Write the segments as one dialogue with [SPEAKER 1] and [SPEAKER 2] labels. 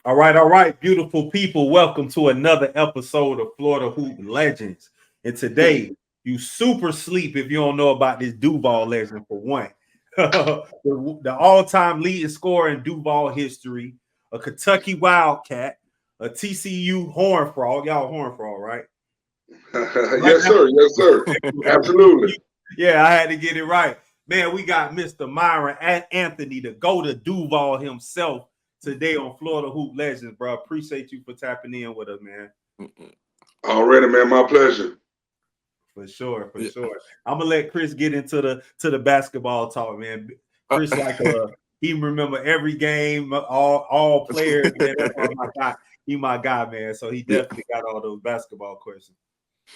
[SPEAKER 1] All right, beautiful people. Welcome to another episode of Florida Hoop Legends. And today, you super sleep if you don't know about this Duval legend for one. the all-time leading scorer in Duval history, a Kentucky Wildcat, a TCU Horn Frog. Y'all Horn Frog, right?
[SPEAKER 2] Yes, sir. Yes, sir. Absolutely.
[SPEAKER 1] Yeah, I had to get it right. Man, we got Mr. Myron Anthony, the GOAT of Duval himself, today on Florida Hoop Legends, bro. Appreciate you for tapping in with us, man.
[SPEAKER 2] Already, man. My pleasure.
[SPEAKER 1] For sure. I'm gonna let Chris get into the basketball talk, man. Chris, he remember every game, all players, man. That's why my guy. He my guy, man. So he definitely got all those basketball questions.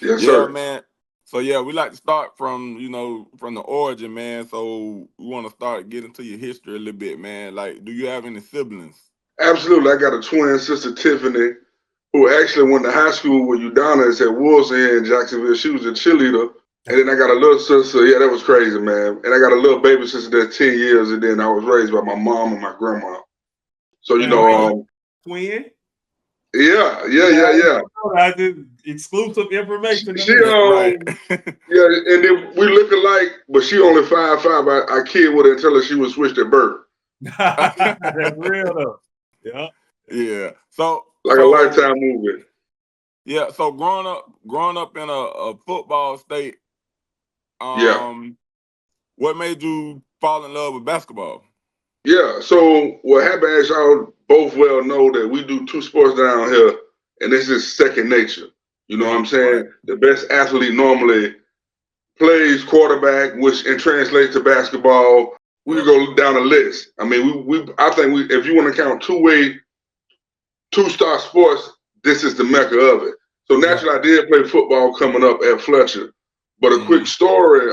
[SPEAKER 2] Yes, sir.
[SPEAKER 3] Man. So we like to start from from the origin, man. So we want to start getting to your history a little bit, man. Like, do you have any siblings?
[SPEAKER 2] Absolutely. I got a twin sister, Tiffany, who actually went to high school with Udonis at Wilson here in Jacksonville. She was a cheerleader. And then I got a little sister. Yeah, that was crazy, man. And I got a little baby sister that's 10 years. And then I was raised by my mom and my grandma. So,
[SPEAKER 1] Twin?
[SPEAKER 2] Yeah.
[SPEAKER 1] I did exclusive information.
[SPEAKER 2] She yeah, and then we look alike, but she only 5'5". I kid with her and tell her she was switched at birth.
[SPEAKER 1] That's real though.
[SPEAKER 3] Yeah. So
[SPEAKER 2] a Lifetime movie.
[SPEAKER 3] Yeah. So growing up in a football state, what made you fall in love with basketball?
[SPEAKER 2] Yeah. So what happened, as y'all both well know, that we do two sports down here, and this is second nature. You know what I'm saying? Right. The best athlete normally plays quarterback, which translates to basketball. We could go down the list. I mean, I think if you want to count two-star sports, this is the mecca of it. So naturally, I did play football coming up at Fletcher. But a quick story,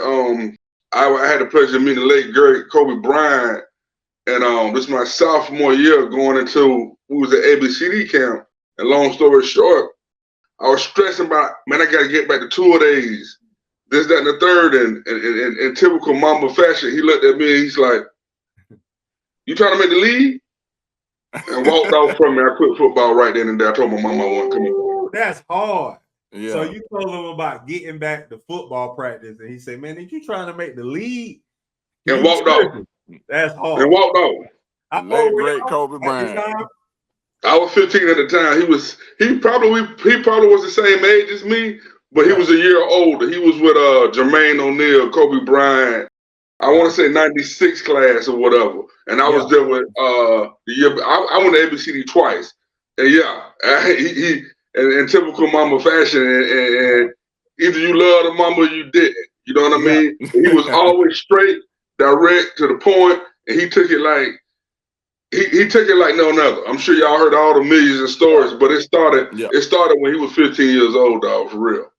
[SPEAKER 2] I had the pleasure of meeting the late great Kobe Bryant, and this is my sophomore year going into, we was at ABCD camp, and long story short, I was stressing about, man, I got to get back to two-a-days, this, that, and the third, and in typical Mamba fashion, he looked at me and he's like, you trying to make the league? And walked off from me. I quit football right then and there. I told my mom I wasn't coming.
[SPEAKER 1] That's hard.
[SPEAKER 3] Yeah.
[SPEAKER 1] So you told him about getting back to football practice, and he said, man, did you trying to make the league?
[SPEAKER 2] And walked off.
[SPEAKER 1] That's hard.
[SPEAKER 2] And walked off.
[SPEAKER 3] Late great Kobe Bryant.
[SPEAKER 2] I was 15 at the time. He probably was the same age as me, but he was a year older. He was with Jermaine O'Neal, Kobe Bryant. I want to say 96 class or whatever. And I was there with the year. I went to ABCD twice. And he in typical Mamba fashion, and either you love the Mamba or you didn't. You know what I mean? He was always straight, direct, to the point, and he took it like he took it like no other. I'm sure y'all heard all the millions of stories, but it started when he was 15 years old, dog, for real.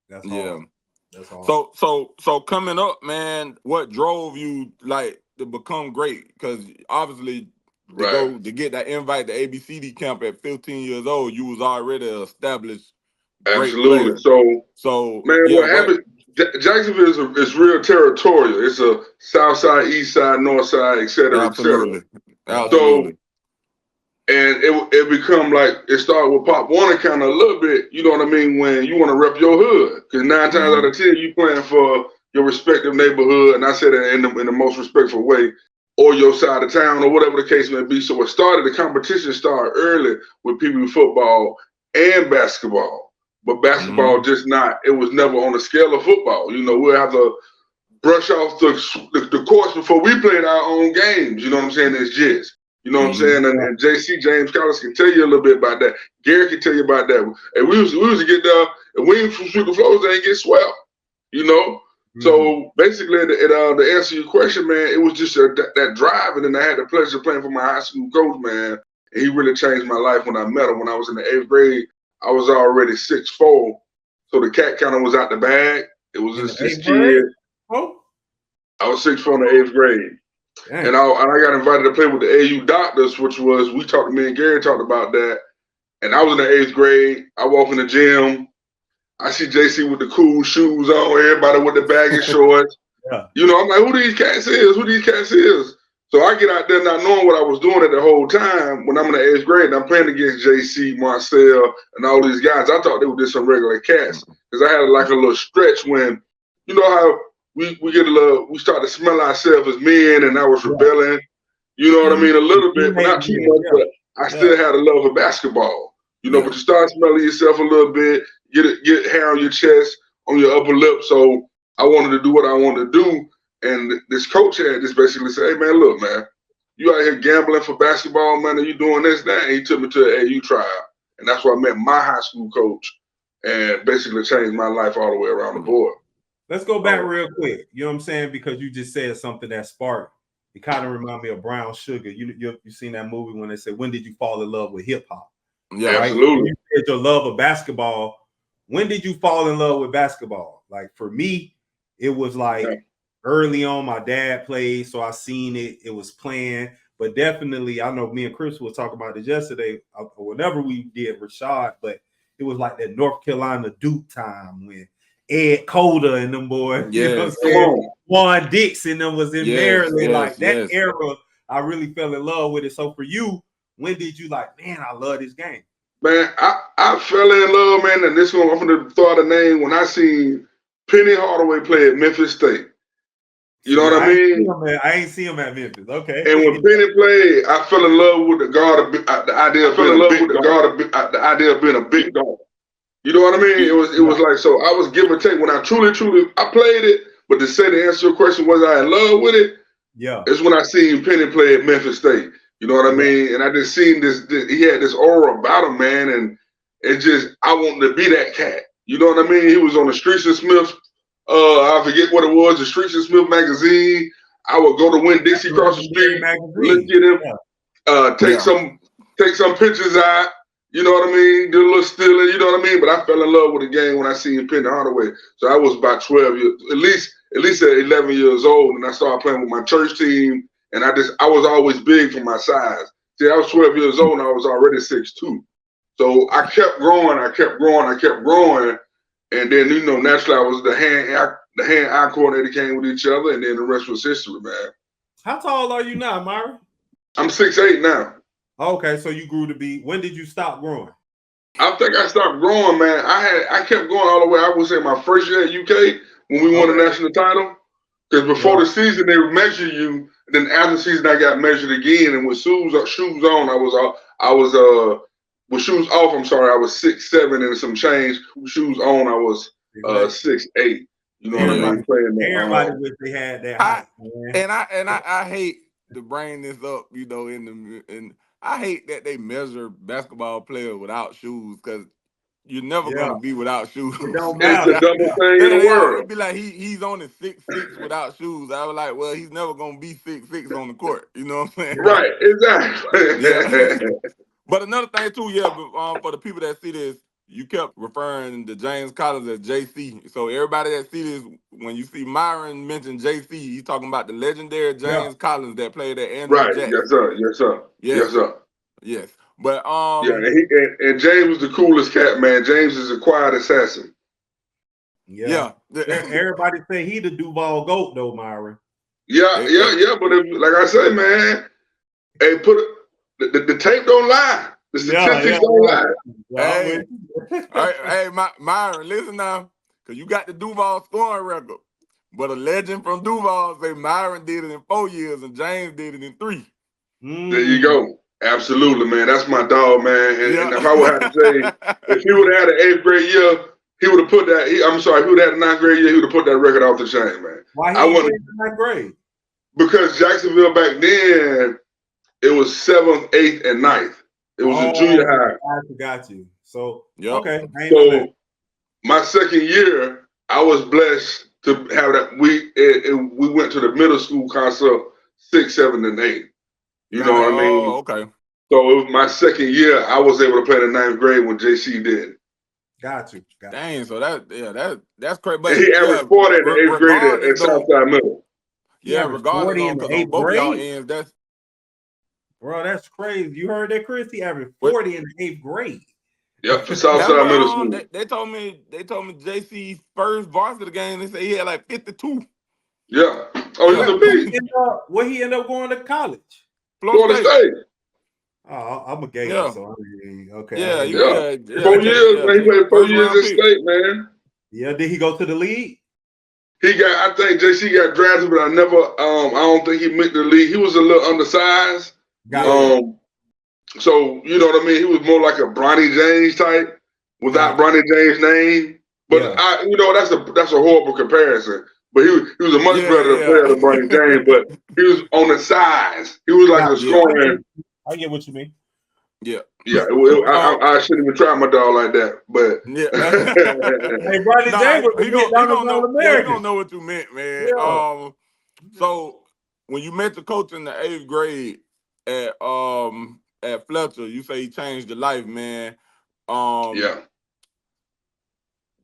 [SPEAKER 1] That's hard. That's
[SPEAKER 3] hard. So coming up, man, what drove you to become great? Because obviously to get that invite to ABCD camp at 15 years old, you was already established.
[SPEAKER 2] Absolutely. So man, what happened? Jacksonville is real territorial. It's a south side, east side, north side, et cetera, et cetera.
[SPEAKER 3] Absolutely.
[SPEAKER 2] So, and it become like, it started with Pop Warner kind of a little bit, you know what I mean, when you want to rep your hood. Because 9 times out of 10, you playing for your respective neighborhood, and I said it in the most respectful way, or your side of town, or whatever the case may be. So the competition started early with PB football and basketball. But basketball it was never on the scale of football. You know, we'll have to brush off the course before we played our own games. You know what I'm saying? It's just. You know what I'm saying? And JC, James Collins, can tell you a little bit about that. Gary can tell you about that. And we used to get there, and we ain't from sweep the floors, they ain't get swept. You know? So basically, to answer your question, man, it was just that drive. And then I had the pleasure of playing for my high school coach, man. And he really changed my life when I met him. When I was in the 8th grade, I was already 6'4". So the cat kind of was out the bag. It was just this kid.
[SPEAKER 1] Oh.
[SPEAKER 2] I was 6'4" in the 8th grade. Dang. And I got invited to play with the AU Doctors, which was, me and Gary talked about that. And I was in the 8th grade. I walk in the gym. I see JC with the cool shoes on, everybody with the baggy shorts. You know, I'm like, who these cats is? So I get out there not knowing what I was doing at the whole time when I'm in the 8th grade and I'm playing against JC, Marcel, and all these guys. I thought they were just some regular cats because I had like a little stretch when, you know how we get a little, we start to smell ourselves as men, and I was rebelling. You know what I mean? A little bit, but not too much. But I still had a love for basketball. You know, but you start smelling yourself a little bit, get hair on your chest, on your upper lip. So I wanted to do what I wanted to do. And this coach had just basically said, hey, man, look, man, you out here gambling for basketball money, you doing this, that. And he took me to the AU tryout. And that's where I met my high school coach and basically changed my life all the way around the board.
[SPEAKER 1] Let's go back real quick. You know what I'm saying? Because you just said something that sparked. It kind of reminded me of Brown Sugar. You seen that movie when they said, when did you fall in love with hip hop?
[SPEAKER 2] Yeah, right? Absolutely.
[SPEAKER 1] You said your love of basketball. When did you fall in love with basketball? Like for me, it was like early on. My dad played, so I seen it. It was playing, but definitely, I know me and Chris were talking about this yesterday. Whenever we did Rashad, but it was like that North Carolina Duke time when Ed Coder and them boys, you know what I'm saying? Juan Dixon them was in Maryland. Like that era, I really fell in love with it. So for you, when did you like, man, I love this game?
[SPEAKER 2] Man, I fell in love, man, and this one, I'm going to throw out a name when I seen Penny Hardaway play at Memphis State. You know what I mean?
[SPEAKER 1] I ain't see him at Memphis. Okay.
[SPEAKER 2] And when Penny played, I fell in love with the guard, the idea of being a big dog. You know what I mean? It was like, so I was give or take when I truly, I played it, but to say to answer your question, was I in love with it?
[SPEAKER 1] Yeah.
[SPEAKER 2] It's when I seen Penny play at Memphis State. You know what I mean? And I just seen this, he had this aura about him, man, and it just, I wanted to be that cat. You know what I mean? He was on the Streets of Smith, I forget what it was, the Streets of Smith magazine. I would go to Winn-Dixie across the street, look at him, take some pictures out. You know what I mean? Do a little stealing, you know what I mean? But I fell in love with the game when I seen Penny Hardaway. So I was about 12 years, at least at 11 years old, and I started playing with my church team. And I was always big for my size. See, I was 12 years old and I was already 6'2". So I kept growing. And then, you know, naturally I was the hand-eye coordinator came with each other, and then the rest was history, man.
[SPEAKER 1] How tall are you now, Myron?
[SPEAKER 2] I'm 6'8" now.
[SPEAKER 1] Okay, so you grew to be, when did you stop growing?
[SPEAKER 2] I think I stopped growing, man. I kept going all the way, I would say my first year at UK when we won the national title. Because before the season, they would measure you. And then after the season, I got measured again. And with shoes on, I was with shoes off, I'm sorry, I was 6'7" and some change. With shoes on, I was 6'8". You know what I mean? Playing
[SPEAKER 1] everybody wish they had that height,
[SPEAKER 3] man. And I hate to bring this up, you know, and I hate that they measure basketball players without shoes, because you're never gonna be without shoes.
[SPEAKER 2] It don't matter. It's the dumbest thing in the world.
[SPEAKER 3] It'd be like he's only 6'6" without shoes. I was like, well, he's never gonna be 6'6" on the court. You know what I'm saying?
[SPEAKER 2] Right, exactly.
[SPEAKER 3] But another thing too, for the people that see this, you kept referring to James Collins as JC. So everybody that see this, when you see Myron mention JC, he's talking about the legendary James Collins that played at Andrew Jackson.
[SPEAKER 2] Yes, sir.
[SPEAKER 3] Yes. But
[SPEAKER 2] and James was the coolest cat, man. James is a quiet assassin.
[SPEAKER 1] Yeah. Everybody say he the Duval Goat though, Myron.
[SPEAKER 2] Yeah. But like I say, man, hey, the tape don't lie. The statistics don't lie.
[SPEAKER 3] Hey, Myron, listen now, because you got the Duval scoring record. But a legend from Duval say Myron did it in 4 years and James did it in 3.
[SPEAKER 2] There you go. Absolutely, man. That's my dog, man. And if I would have to say, if he would have had an 8th grade year, he would have put that. He would have had a 9th grade year. He would have put that record off the chain, man.
[SPEAKER 1] Why he didn't in 9th grade?
[SPEAKER 2] Because Jacksonville back then, it was 7th, 8th, and 9th. It was a junior high.
[SPEAKER 1] Got you. So okay.
[SPEAKER 2] So my second year, I was blessed to have that. We went to the middle school concept 6, 7, and 8. You know what I mean?
[SPEAKER 3] Oh, okay.
[SPEAKER 2] So it was my second year. I was able to play the 9th grade when JC did.
[SPEAKER 1] Got you.
[SPEAKER 3] Dang, so that's crazy. But
[SPEAKER 2] he averaged 40 in the 8th grade at Southside Middle.
[SPEAKER 3] Yeah, regardless on both y'all ends,
[SPEAKER 1] that's crazy. You heard that, Chris? He averaged 40 in the 8th grade.
[SPEAKER 2] Yep, for Southside Middle School.
[SPEAKER 3] They told me JC's first varsity game, they say he had like 52.
[SPEAKER 2] Yeah. Oh, he was a beast.
[SPEAKER 1] Where he ended up going to college?
[SPEAKER 2] Florida State.
[SPEAKER 1] Oh, I'm a gator,
[SPEAKER 3] Yeah.
[SPEAKER 1] so okay.
[SPEAKER 2] Yeah. 4 years, man. He played 4 years in state, man.
[SPEAKER 1] Yeah, did he go to the league?
[SPEAKER 2] I think JC got drafted, but I don't think he went to the league. He was a little undersized. So, you know what I mean? He was more like a Bronny James type without Bronny James' name. But that's a horrible comparison. But he was a much better player than Bronny James, but he was on the size. He was like a scoring.
[SPEAKER 1] I get what you mean.
[SPEAKER 2] Yeah. I shouldn't even try my dog like that, but
[SPEAKER 1] hey, Bronny James,
[SPEAKER 3] he gonna know what you meant, man.
[SPEAKER 1] Yeah.
[SPEAKER 3] So when you met the coach in the 8th grade at Fletcher, you say he changed your life, man.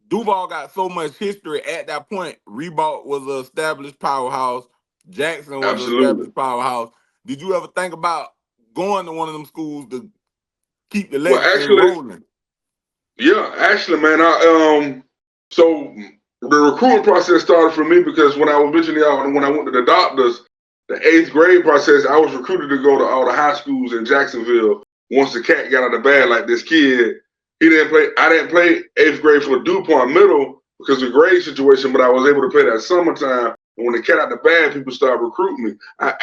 [SPEAKER 3] Duval got so much history at that point. Reebok was an established powerhouse. Jackson was an established powerhouse. Did you ever think about going to one of them schools to keep the legacy rolling?
[SPEAKER 2] Yeah, actually, man. So the recruiting process started for me because when I was mentioning when I went to the doctors, the 8th grade process, I was recruited to go to all the high schools in Jacksonville. Once the cat got out of the bag, like this kid, I didn't play 8th grade for DuPont Middle because of the grade situation, but I was able to play that summertime. And when the cat out of the bag, people started recruiting me. My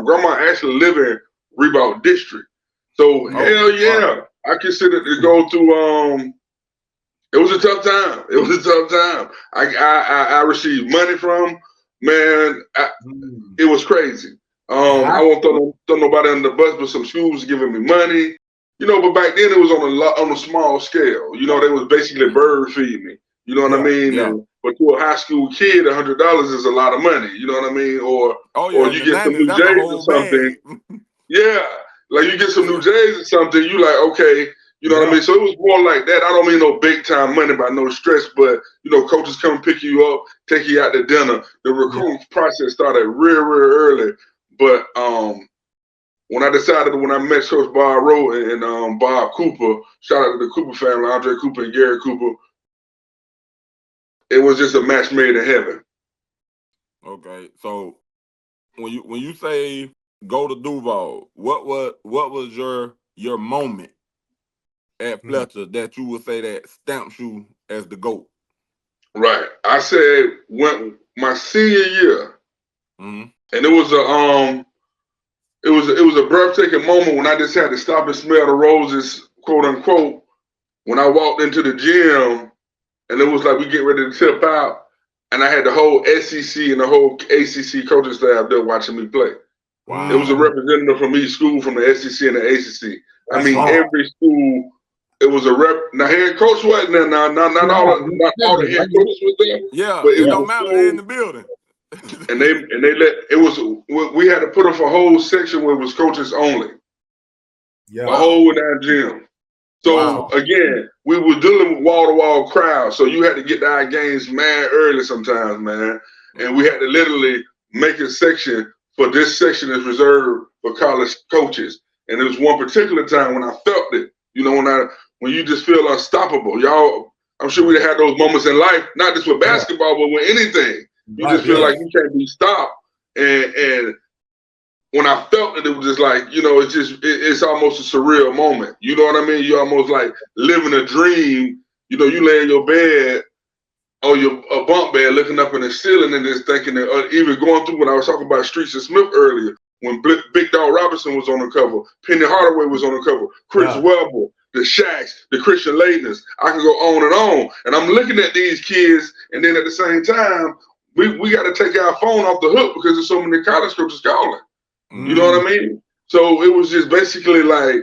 [SPEAKER 2] grandma actually lived in Reebok District. So hell yeah, I considered to go through. It was a tough time. I received money from, man. It was crazy. I won't throw nobody under the bus, but some schools giving me money. But back then it was on a small scale. They was basically bird feeding me. You know what I mean?
[SPEAKER 3] Yeah.
[SPEAKER 2] But to a high school kid, $100 is a lot of money. You know what I mean? Or you get some new J's or something. Yeah, like you get some new J's or something. You like, okay, you know what I mean? So it was more like that. I don't mean no big time money by no stress, but coaches come pick you up, take you out to dinner. The recruiting process started real early. But when I met Coach Bob Rowe and Bob Cooper, shout out to the Cooper family, Andre Cooper and Gary Cooper, it was just a match made in heaven.
[SPEAKER 3] Okay, so when you say go to Duval, what was your moment at Fletcher that you would say that stamps you as the GOAT?
[SPEAKER 2] Right. I said when my senior year, and it was a breathtaking moment when I just had to stop and smell the roses, quote unquote, when I walked into the gym and it was like we get ready to tip out, and I had the whole SEC and the whole ACC coaching staff there watching me play. Wow. It was a representative from each school, from the SEC and the ACC. Every school, it was a rep. Now, head coach wasn't there. Not all the head coaches was there.
[SPEAKER 3] Yeah, but it don't matter. They're in the building.
[SPEAKER 2] and they let it was. We had to put up a whole section where it was coaches only. Yeah, a whole damn gym. So again, we were dealing with wall-to-wall crowds, so you had to get to our games mad early sometimes, man. And we had to literally make a section for this section is reserved for college coaches. And there was one particular time when I felt it, when you just feel unstoppable. Y'all, I'm sure we had those moments in life, not just with basketball, but with anything. You just feel like you can't be stopped. And when I felt it, it was just like, it's almost a surreal moment. You know what I mean? You almost like living a dream. You lay in your bed or a bunk bed looking up in the ceiling and just thinking that, even going through when I was talking about Streets of Smith earlier, when Big Dog Robinson was on the cover, Penny Hardaway was on the cover, Chris Webber, the Shaqs, the Christian Leitners. I can go on and on. And I'm looking at these kids, and then at the same time, we got to take our phone off the hook because there's so many college coaches calling. You know what I mean? So it was just basically like,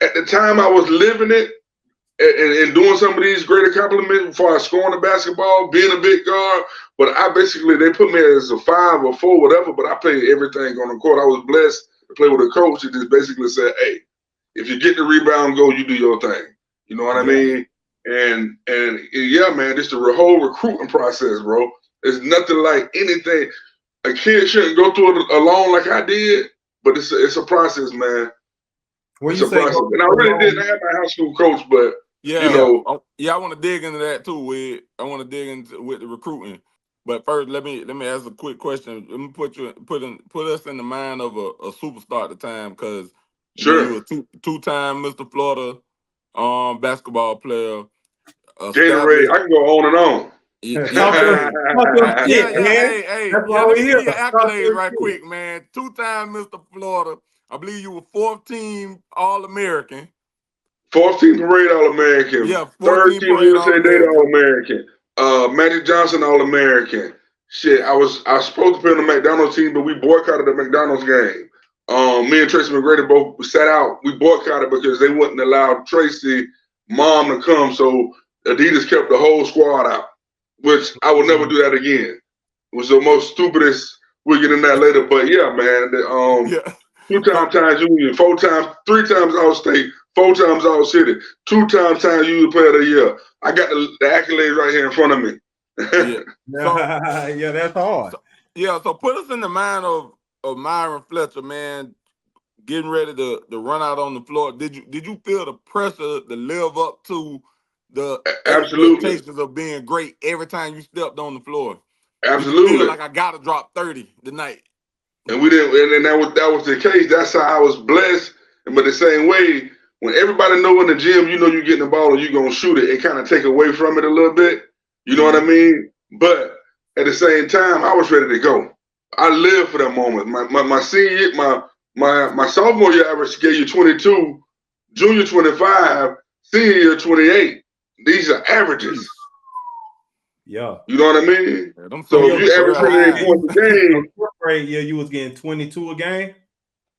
[SPEAKER 2] at the time I was living it and doing some of these great accomplishments before I scoring the basketball, being a big guard. But they put me as a 5 or 4, whatever, but I played everything on the court. I was blessed to play with a coach that just basically said, hey, if you get the rebound goal, you do your thing. You know what I mean? And yeah, man, just the whole recruiting process, bro. It's nothing like anything. A kid shouldn't go through it alone like I did, but it's a process, man. It's a process. And I really didn't have my high school coach, but
[SPEAKER 3] I want to dig into that too. I want to dig into with the recruiting. But first, let me ask a quick question. Let me put us in the mind of a superstar at the time, because you were two-time Mr. Florida basketball player.
[SPEAKER 2] Gatorade, I can go on and on.
[SPEAKER 3] Yeah,
[SPEAKER 1] man. That's why
[SPEAKER 3] let
[SPEAKER 1] we
[SPEAKER 3] me
[SPEAKER 1] here.
[SPEAKER 3] give you accolades right quick, man. Two-time Mr. Florida. I believe you were 4th team All-American.
[SPEAKER 2] 4th team parade All-American.
[SPEAKER 3] Yeah,
[SPEAKER 2] 3rd team
[SPEAKER 3] parade
[SPEAKER 2] USA Data All-American. Magic Johnson All-American. Shit, I was supposed to play on the McDonald's team, but we boycotted the McDonald's game. Me and Tracy McGrady both sat out. We boycotted because they wouldn't allow Tracy mom to come, so Adidas kept the whole squad out, which I will never do that again. It was the most stupidest. We'll get in that later, but yeah, man. 2-time Union, 3 times All-State, 4 times All-City, 2-time Union Player of the Year. I got the accolades right here in front of me.
[SPEAKER 1] Yeah, that's hard.
[SPEAKER 3] So put us in the mind of Myron Fletcher, man, getting ready to run out on the floor. Did you feel the pressure to live up to the expectations of being great every time you stepped on the floor?
[SPEAKER 2] Absolutely.
[SPEAKER 3] Did you feel like I gotta drop 30 tonight?
[SPEAKER 2] And we didn't, and that was the case. That's how I was blessed. But the same way, when everybody know in the gym, you know you're getting the ball and you're gonna shoot it, it kind of take away from it a little bit. You know what I mean? But at the same time, I was ready to go. I lived for that moment. My senior year, my sophomore year average gave you 22, junior 25, senior year 28. These are averages.
[SPEAKER 1] Yeah.
[SPEAKER 2] You know what I mean? So if you average 28 points a game,
[SPEAKER 1] right, you was getting 22 a game.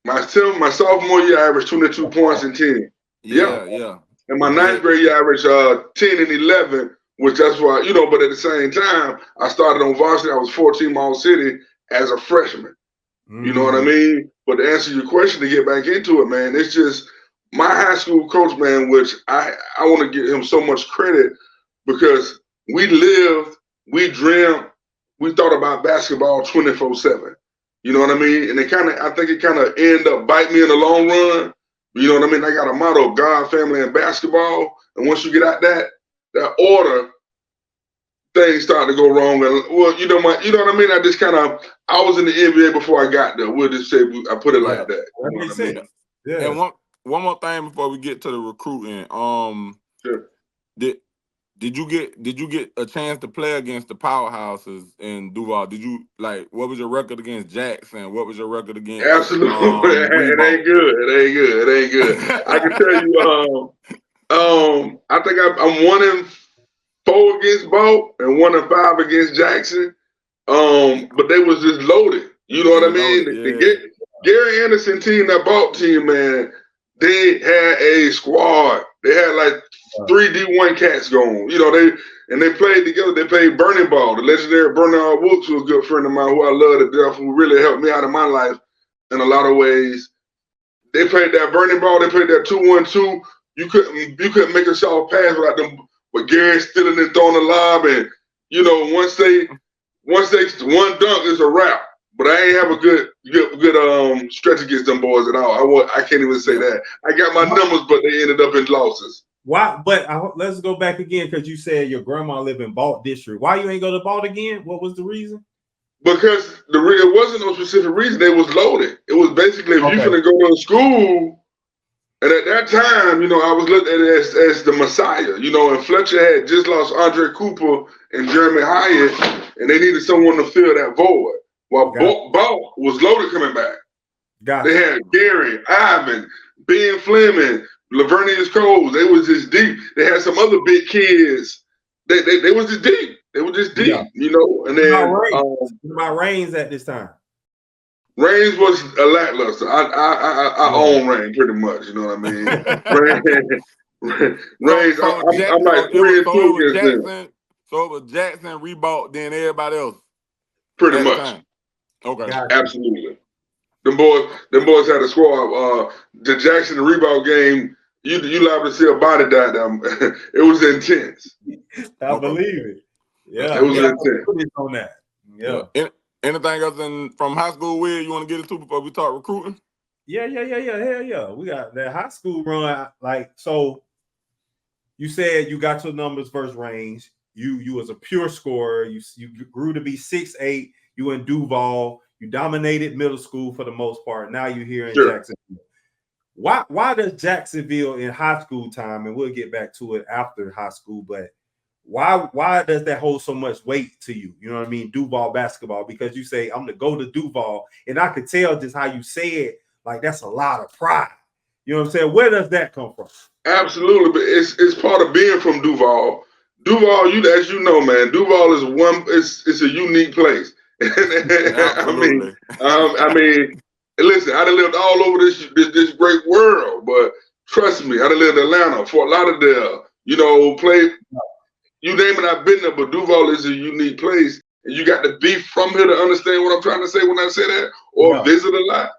[SPEAKER 2] My sophomore year, I averaged 22 points and 10.
[SPEAKER 3] Yeah.
[SPEAKER 2] And my 9th grade year, I averaged 10 and 11, which that's why, but at the same time, I started on varsity. I was 14 All City as a freshman. You know what I mean? But to answer your question, to get back into it, man, it's just my high school coach, man, which I want to give him so much credit, because we lived, we dreamt, we thought about basketball 24/7. You know what I mean? And I think it kind of ended up biting me in the long run. You know what I mean? I got a motto: God, family, and basketball. And once you get out that order, things start to go wrong. And you know what I mean? I was in the NBA before I got there. We'll just say I put it like that.
[SPEAKER 1] That makes sense. Yeah.
[SPEAKER 3] And one more thing before we get to the recruiting.
[SPEAKER 2] Sure.
[SPEAKER 3] Did you get a chance to play against the powerhouses in Duval? What was your record against Jackson? What was your record against?
[SPEAKER 2] Absolutely, it ain't good. I can tell you, I think I'm 1-4 against Bolt and 1-5 against Jackson. But they was just loaded. You know what I mean? The Gary Anderson team, that Bolt team, man, they had a squad. They had like 3 D1 cats going. They played together. They played Burning Ball. The legendary Bernard Woods, who was a good friend of mine, who I love to death, who really helped me out in my life in a lot of ways. They played that Burning Ball. They played that 2-1-2. You couldn't make a shot pass without them. But Gary stealing and throwing the lob, and once they one dunk is a wrap. But I ain't have a good stretch against them boys at all. I can't even say that. I got my numbers, but they ended up in losses.
[SPEAKER 1] Why? But let's go back again, because you said your grandma lived in Balt District. Why you ain't go to Balt again? What was the reason?
[SPEAKER 2] Because it wasn't no specific reason. They was loaded. It was basically if you're gonna go to school. And at that time, I was looked at it as the Messiah. And Fletcher had just lost Andre Cooper and Jeremy Hyatt, and they needed someone to fill that void. While Balt was loaded coming back. They had Gary, Ivan, Ben Fleming, Lavernius Coles. They was just deep. They had some other big kids. They was just deep. They were just deep, And then
[SPEAKER 1] about Reigns at this time.
[SPEAKER 2] Reigns was a lackluster. I own Reigns pretty much. You know what I mean? Reigns. I'm like 3-2 against them.
[SPEAKER 3] So it was Jackson, Reebok, then everybody else.
[SPEAKER 2] Pretty much.
[SPEAKER 3] Okay.
[SPEAKER 2] Absolutely. Them boys had a squad. The Jackson and Reebok game, you liable to see a body die down. It was intense.
[SPEAKER 1] I believe it. Yeah.
[SPEAKER 2] It was intense.
[SPEAKER 1] On that. Yeah.
[SPEAKER 3] Anything else from high school, Will, you want to get into before we talk recruiting?
[SPEAKER 1] Yeah. Hell yeah. We got that high school run. So you said you got your numbers versus Range. you was a pure scorer. You grew to be 6'8". You in Duval. You dominated middle school for the most part. Now you're here in Jacksonville. Why does Jacksonville in high school time, and we'll get back to it after high school, but why does that hold so much weight to you? You know what I mean? Duval basketball, because you say, I'm to go to Duval, and I could tell just how you say it, like that's a lot of pride. You know what I'm saying? Where does that come from?
[SPEAKER 2] Absolutely, but it's part of being from Duval. Duval, as you know, man, Duval is it's a unique place.
[SPEAKER 3] Absolutely.
[SPEAKER 2] I mean, listen, I done lived all over this great world, but trust me, I done lived in Atlanta, Fort Lauderdale, played. You name it, I've been there, but Duval is a unique place. And you got to be from here to understand what I'm trying to say when I say that, or visit a lot.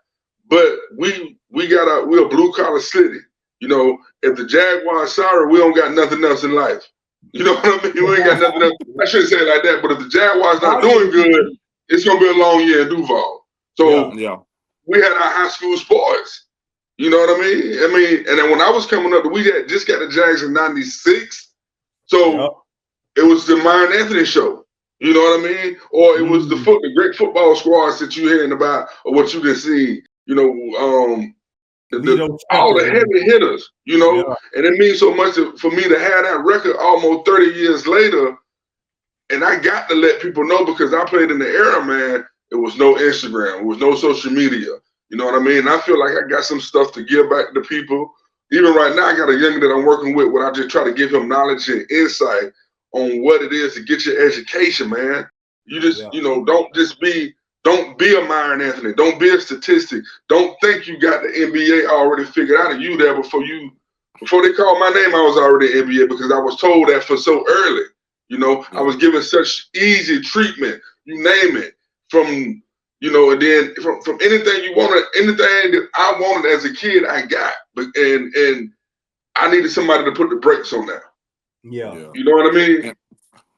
[SPEAKER 2] But we're a blue collar city. If the Jaguars sorry, we don't got nothing else in life. You know what I mean? We ain't got nothing else. I shouldn't say it like that, but if the Jaguars not doing good, it's gonna be a long year in Duval. So we had our high school sports. You know what I mean? And then when I was coming up, we had just got the Jags in '96. So it was the Myron Anthony show. You know what I mean? Or it was the great football squads that you hearing about, or what you can see. All the heavy hitters. And it means so much for me to have that record almost 30 years later. And I got to let people know, because I played in the era, man. It was no Instagram, it was no social media. You know what I mean? And I feel like I got some stuff to give back to people. Even right now, I got a young that I'm working with where I just try to give him knowledge and insight on what it is to get your education, man. You just, don't be a Myron Anthony. Don't be a statistic. Don't think you got the NBA already figured out, and you there before they called my name, I was already in NBA, because I was told that for so early. I was given such easy treatment, you name it, from, and then from anything you wanted, anything that I wanted as a kid, I got. And I needed somebody to put the brakes on that.
[SPEAKER 1] Yeah.
[SPEAKER 2] You know what I mean?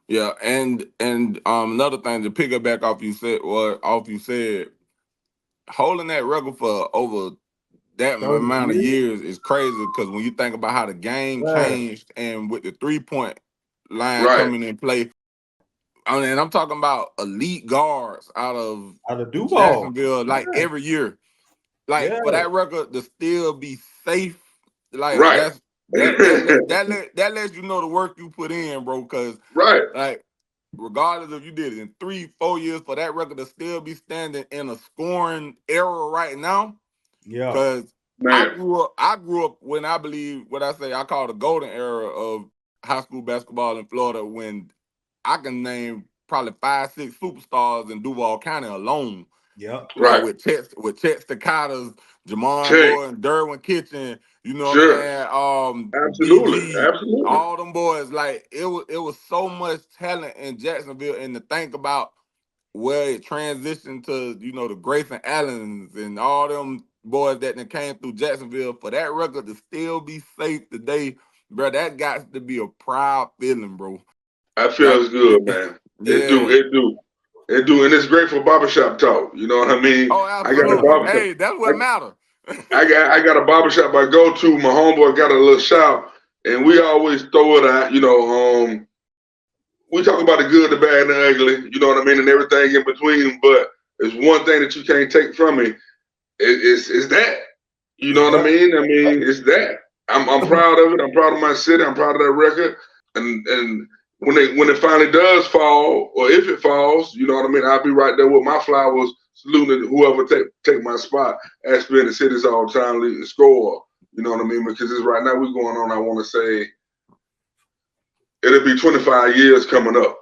[SPEAKER 3] Yeah, and another thing to pick up back off you said, holding that record for over that amount of years is crazy, because when you think about how the game changed, and with the 3-point line coming in play, and I'm talking about elite guards out of
[SPEAKER 1] Duval,
[SPEAKER 3] Jacksonville, every year, for that record to still be safe, that lets you know the work you put in, bro. Because regardless if you did it in 3-4 years, for that record to still be standing in a scoring era right now.
[SPEAKER 1] Yeah.
[SPEAKER 3] Because I grew up when I believe what I say I call the golden era of high school basketball in Florida, when I can name probably 5-6 superstars in Duval County alone.
[SPEAKER 1] Yeah.
[SPEAKER 3] With Chet Staccatas, Jamon Gordon, Derwin Kitchen, what I'm saying?
[SPEAKER 2] Absolutely.
[SPEAKER 3] BG,
[SPEAKER 2] Absolutely.
[SPEAKER 3] all them boys. It was so much talent in Jacksonville, and to think about where it transitioned to, the Grayson Allens and all them boys that came through Jacksonville, for that record to still be safe today, bro, that got to be a proud feeling, bro.
[SPEAKER 2] That feels good, man. It do. And it's great for barbershop talk. You know what I mean?
[SPEAKER 3] Oh, absolutely. Hey, that's what matters.
[SPEAKER 2] I got a barbershop I go to. My homeboy got a little shop, and we always throw it out. We talk about the good, the bad, and the ugly. You know what I mean, and everything in between. But there's one thing that you can't take from me. It's that. You know what I mean? I mean, it's that. I'm proud of it. I'm proud of my city. I'm proud of that record. And when it finally does fall, or if it falls, you know what I mean, I'll be right there with my flowers, saluting whoever take my spot as being the city's all-time leading scorer. You know what I mean? Because right now we're going on, I want to say, it'll be 25 years coming up.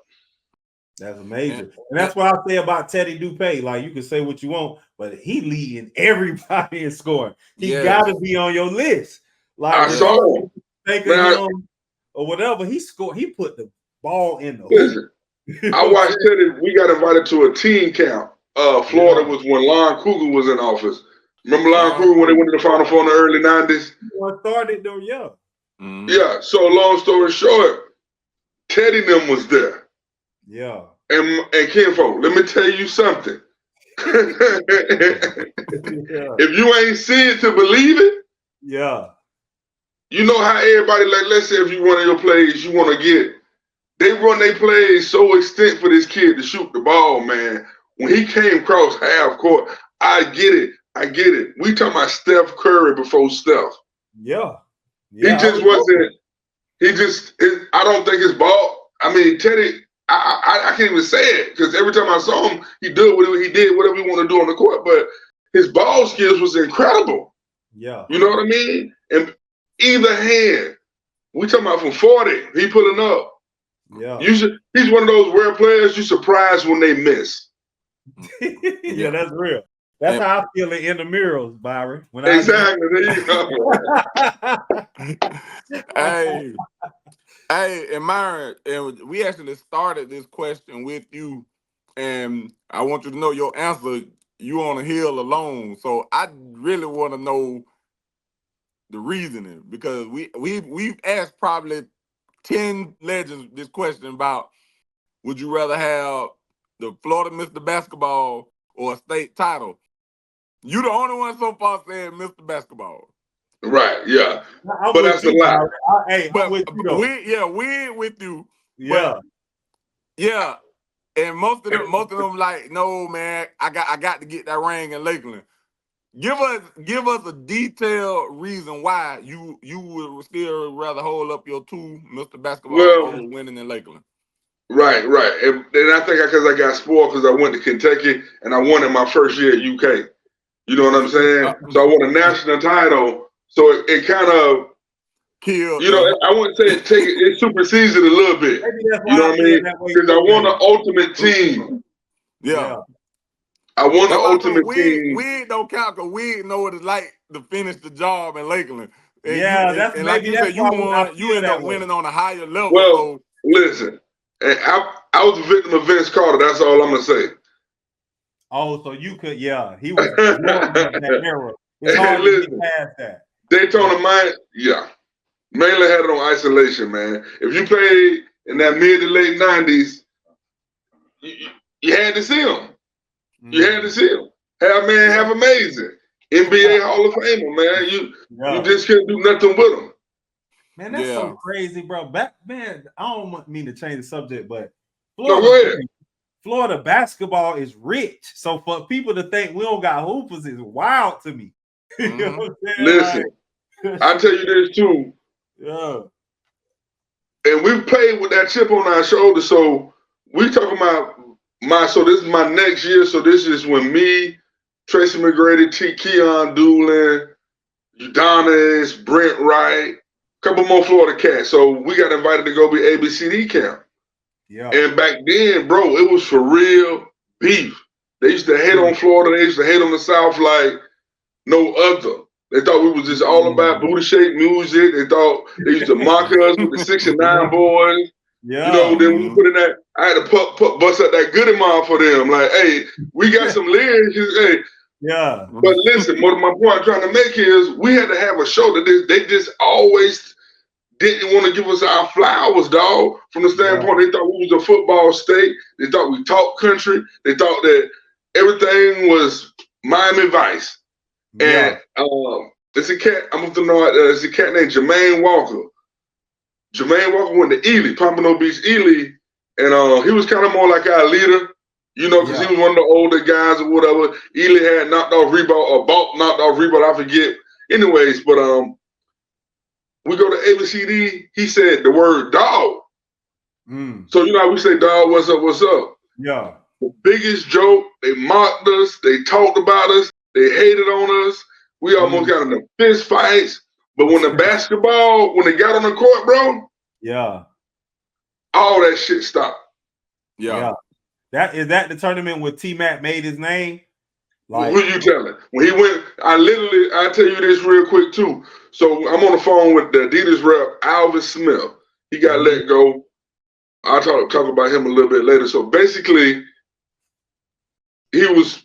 [SPEAKER 1] That's amazing. And that's what I say about Teddy Dupay. Like, you can say what you want, but he leading everybody in scoring. He got to be on your list. Like,
[SPEAKER 2] I saw him.
[SPEAKER 1] Him or whatever, he scored. He put the ball in the
[SPEAKER 2] hoop. I watched Teddy. We got invited to a team camp. Florida was when Lon Kruger was in office. Remember Lon Kruger when they went to the Final Four in the early 90s?
[SPEAKER 1] Well, started though,
[SPEAKER 2] Yeah, so long story short, Teddy and them was there.
[SPEAKER 1] Yeah.
[SPEAKER 2] And kinfolk, let me tell you something. If you ain't see it to believe it,
[SPEAKER 1] yeah.
[SPEAKER 2] You know how everybody, like, let's say if you one of your plays, you want to get they run their plays so extent for this kid to shoot the ball, man. When he came across half court, I get it. We talking about Steph Curry before Steph.
[SPEAKER 1] Yeah.
[SPEAKER 2] He just wasn't. I don't think his ball. I mean, Teddy. I can't even say it because every time I saw him, he did whatever he wanted to do on the court. But his ball skills was incredible.
[SPEAKER 1] Yeah.
[SPEAKER 2] You know what I mean? And either hand, we talking about from 40, he pulling up.
[SPEAKER 1] Yeah.
[SPEAKER 2] He's one of those rare players you surprised when they miss.
[SPEAKER 1] Yeah, that's real. That's how I feel in the mirrors, Byron.
[SPEAKER 2] Exactly. There you
[SPEAKER 3] go. Hey, and Myron, and we actually started this question with you, and I want you to know your answer. You on a hill alone, so I really want to know the reasoning because we've asked probably 10 legends this question about would you rather have the Florida Mr. Basketball or a state title? You the only one so far saying Mr. Basketball.
[SPEAKER 2] Right, yeah. But that's a lot.
[SPEAKER 3] We're with you.
[SPEAKER 1] Yeah.
[SPEAKER 3] But, yeah. And most of them like, no, man, I got to get that ring in Lakeland. Give us a detailed reason why you would still rather hold up your two Mr. Basketball over winning in Lakeland.
[SPEAKER 2] Right. And I think because I got spoiled because I went to Kentucky and I won in my first year at UK. You know what I'm saying? So I won a national title. So it kind of killed. You know, I wouldn't say it supersedes it a little bit. You know what I mean? Because I won the ultimate team.
[SPEAKER 3] Yeah.
[SPEAKER 2] I won the ultimate team.
[SPEAKER 3] We don't count because we know what it's like to finish the job in Lakeland. And
[SPEAKER 1] and
[SPEAKER 3] like you said, you end up winning on a higher level.
[SPEAKER 2] Well, listen, I was a victim of Vince Carter. That's all I'm gonna say.
[SPEAKER 1] Oh, so you could, he was in that era. It's hard to get past that.
[SPEAKER 2] Daytona mainly had it on isolation, man. If you played in that mid to late 90s, you had to see him. You had to see him. Have amazing. NBA Hall of Famer, man. You just couldn't do nothing with him.
[SPEAKER 1] Man, that's so crazy, bro. I don't mean to change the subject, but Florida basketball is rich. So for people to think we don't got hoopers is wild to me. You know what I'm saying?
[SPEAKER 2] Listen, I tell you this too.
[SPEAKER 1] Yeah.
[SPEAKER 2] And we played with that chip on our shoulder. So we talking about so this is my next year. So this is when me, Tracy McGrady, Keon Doolin, Udonis, Brent Wright, a couple more Florida cats. So we got invited to go be ABCD camp. Yeah. And back then, bro, it was for real beef. They used to hate on Florida. They used to hate on the South like no other. They thought we was just all about booty shape music. They thought they used to mock us with the 6 and 9 boys. Yeah. You know, then we put in that, I had to bust out that goody mom for them. Like, hey, we got some lyrics. Hey.
[SPEAKER 1] Yeah.
[SPEAKER 2] But listen, what my point I'm trying to make is we had to have a show that they just always didn't want to give us our flowers, dog. From the standpoint, they thought we was a football state. They thought we talked country. They thought that everything was Miami Vice. And it's a cat, I'm going to know, it's a cat named Jermaine Walker. Jermaine Walker went to Ely, Pompano Beach, Ely, and he was kind of more like our leader, you know, because he was one of the older guys or whatever. Ely had knocked off Rebound, or Bolt knocked off Rebound, I forget. Anyways, but we go to ABCD, he said the word dog. So, you know how we say, dog, what's up?
[SPEAKER 1] Yeah.
[SPEAKER 2] The biggest joke, they mocked us, they talked about us, they hated on us. We almost got into fist fights. But when the basketball, when they got on the court, bro, all that shit stopped.
[SPEAKER 1] Yeah. That is that the tournament where T-Mac made his name?
[SPEAKER 2] Like, who you telling? When he went, I tell you this real quick too. So I'm on the phone with the Adidas rep, Alvin Smith. He got let go. I'll talk about him a little bit later. So basically, he was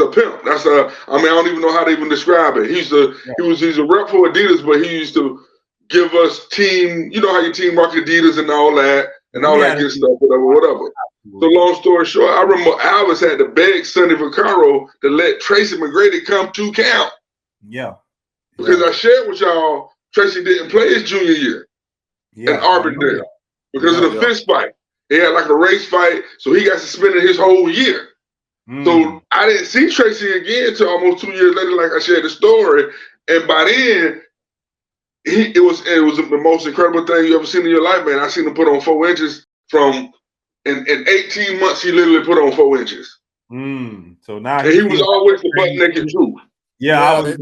[SPEAKER 2] a pimp. That's I don't even know how to even describe it. He's a rep for Adidas, but he used to give us team, you know how your team market Adidas and all that good stuff, whatever. So long story short, I remember Alvis had to beg Sonny Vaccaro to let Tracy McGrady come to camp.
[SPEAKER 1] Yeah.
[SPEAKER 2] Because I shared with y'all, Tracy didn't play his junior year in Arbondale. because of the fist fight. He had like a race fight, so he got suspended his whole year. So I didn't see Tracy again until almost 2 years later, like I shared the story. And by then, it was the most incredible thing you ever seen in your life, man. I seen him put on 4 inches from in 18 months. He literally put on 4 inches.
[SPEAKER 1] So now
[SPEAKER 2] and he was always the butt naked truth.
[SPEAKER 1] Yeah,
[SPEAKER 3] they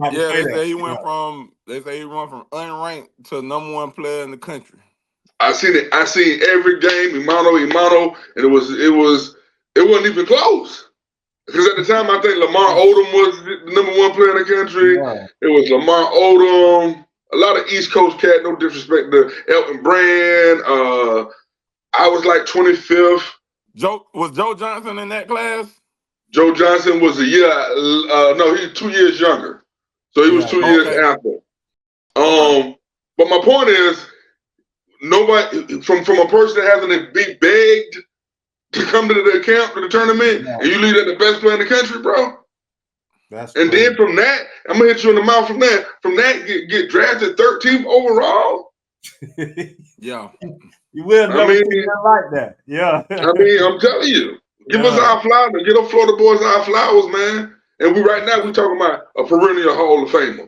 [SPEAKER 3] say he went from unranked to #1 player in the country.
[SPEAKER 2] I seen it. I seen every game, Imano, and it wasn't even close. Because at the time, I think Lamar Odom was the #1 player in the country. Yeah. It was Lamar Odom, a lot of East Coast cat, no disrespect to Elton Brand. I was like 25th.
[SPEAKER 3] Was Joe Johnson in that class?
[SPEAKER 2] Joe Johnson was a year, no, he's 2 years younger. So he was 2 years after. But my point is, nobody, from a person that hasn't been begged to come to the camp, to the tournament, and you lead at the best player in the country, bro. And then from that, I'm going to hit you in the mouth from that. From that, get drafted 13th overall.
[SPEAKER 1] Yeah. You will never see nothing like that. Yeah.
[SPEAKER 2] I mean, I'm telling you. Give us our flowers. Get up Florida boys our flowers, man. And right now we talking about a perennial Hall of Famer.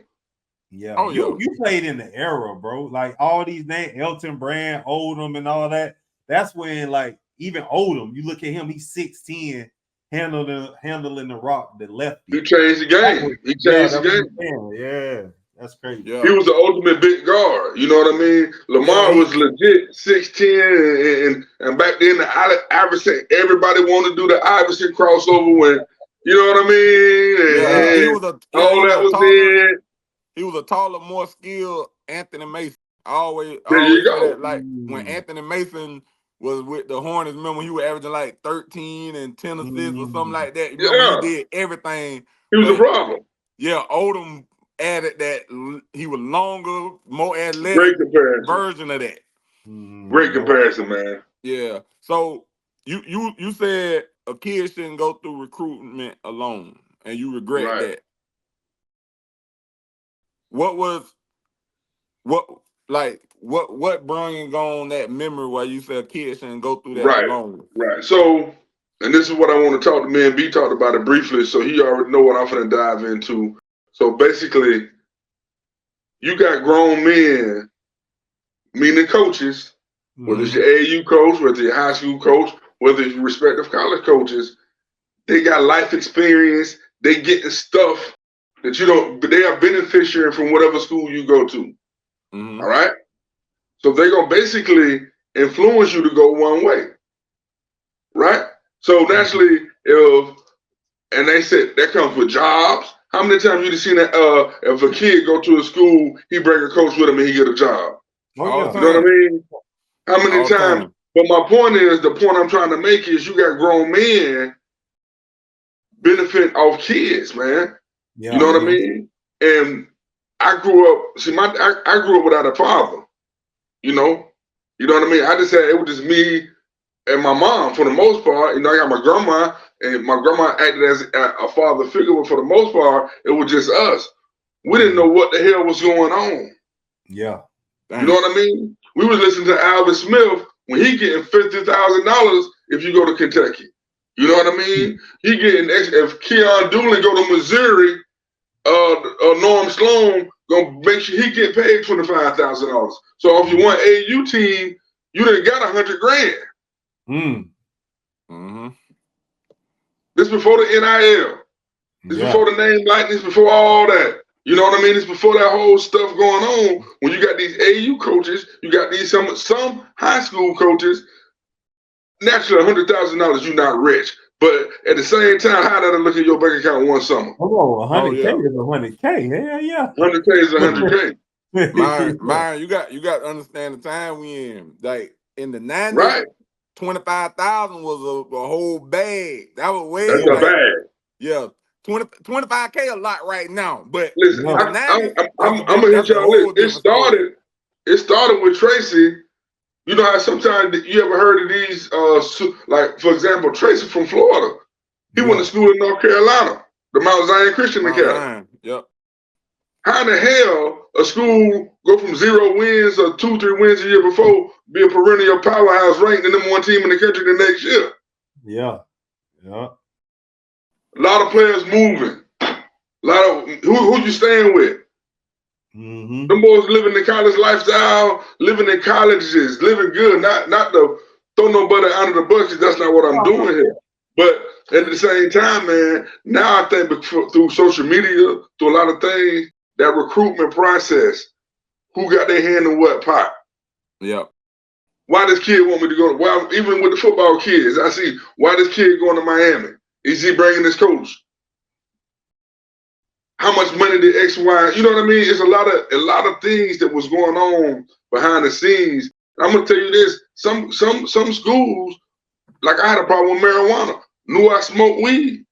[SPEAKER 1] Yeah. Oh, you played in the era, bro. Like all these names, Elton Brand, Odom, and all that. That's when, like, even Odom, you look at him, he's 6'10", handling the rock, the lefty.
[SPEAKER 2] He changed the game. He changed the
[SPEAKER 1] game. Yeah. That's crazy.
[SPEAKER 2] Yeah. He was the ultimate big guard. You know what I mean? Lamar was legit 6'10", and back then the Iverson, everybody wanted to do the Iverson crossover when, you know what I mean? And
[SPEAKER 3] he was a taller, more skilled Anthony Mason. I always
[SPEAKER 2] say
[SPEAKER 3] that, like when Anthony Mason was with the Hornets, remember he was averaging like 13 and 10 assists or something like that. Remember he did everything.
[SPEAKER 2] He was a problem.
[SPEAKER 3] Yeah, Odom added that he was longer, more athletic version of that.
[SPEAKER 2] Great comparison, man.
[SPEAKER 3] Yeah. So you said a kid shouldn't go through recruitment alone, and you regret that. What bringing on that memory where you said a kid shouldn't go through that alone?
[SPEAKER 2] Right. So, and this is what I want to talk to me and B talked about it briefly, so he already know what I'm finna dive into. So basically, you got grown men, meaning coaches, whether it's your AAU coach, whether it's your high school coach, whether it's your respective college coaches, they got life experience, they getting stuff that you don't, but they are beneficiary from whatever school you go to. All right? So they're going to basically influence you to go one way. Right? So naturally, and they said that comes with jobs. How many times you seen that if a kid go to a school, he bring a coach with him and he get a job? You know what I mean? How many times? But my point is, the point I'm trying to make is you got grown men benefit off kids, man. You know what I mean? And I grew up, I grew up without a father, you know what I mean? I just said it was just me and my mom for the most part. You know, I got my grandma, and my grandma acted as a father figure, but for the most part, it was just us. We didn't know what the hell was going on.
[SPEAKER 1] Yeah.
[SPEAKER 2] You know what I mean? We was listening to Alvin Smith when he getting $50,000 if you go to Kentucky. You know what I mean? He getting if Keon Doolin go to Missouri, Norm Sloan gonna make sure he get paid $25,000. So if you want AU team, you done got $100,000. This before the NIL. This before the name likeness, before all that. You know what I mean? It's before that whole stuff going on. When you got these AU coaches, you got these some high school coaches. Naturally, $100,000, you're not rich. But at the same time, how did I look at your bank account one summer?
[SPEAKER 1] Oh, 100K is 100K. Hell yeah.
[SPEAKER 2] 100K is 100K.
[SPEAKER 3] Myron, you got to understand the time we in. Like in the 90s, 25,000 was a whole bag. That was way.
[SPEAKER 2] That's a bag.
[SPEAKER 3] Yeah. 25K a lot right now. But
[SPEAKER 2] listen, I'm gonna hit y'all. It started with Tracy. You know how sometimes you ever heard of these, like, for example, Tracy from Florida. He went to school in North Carolina, the Mount Zion Christian Academy.
[SPEAKER 3] Yep.
[SPEAKER 2] How in the hell a school go from 0 wins or 2-3 wins a year before, be a perennial powerhouse ranked the #1 team in the country the next year.
[SPEAKER 1] Yeah.
[SPEAKER 2] A lot of players moving. A lot of who you staying with?
[SPEAKER 1] Mm-hmm.
[SPEAKER 2] Them boys living the college lifestyle, living in colleges, living good, not to throw nobody under the bus, because that's not what I'm doing here. But at the same time, man, now I think through social media, through a lot of things, that recruitment process, who got their hand in what pot?
[SPEAKER 3] Yeah.
[SPEAKER 2] Why this kid want me to go? Why, even with the football kids, I see why this kid going to Miami. Is he bringing his coach? How much money did X, Y? You know what I mean? It's a lot of things that was going on behind the scenes. I'm gonna tell you this: some schools, like I had a problem with marijuana. Knew I smoked weed.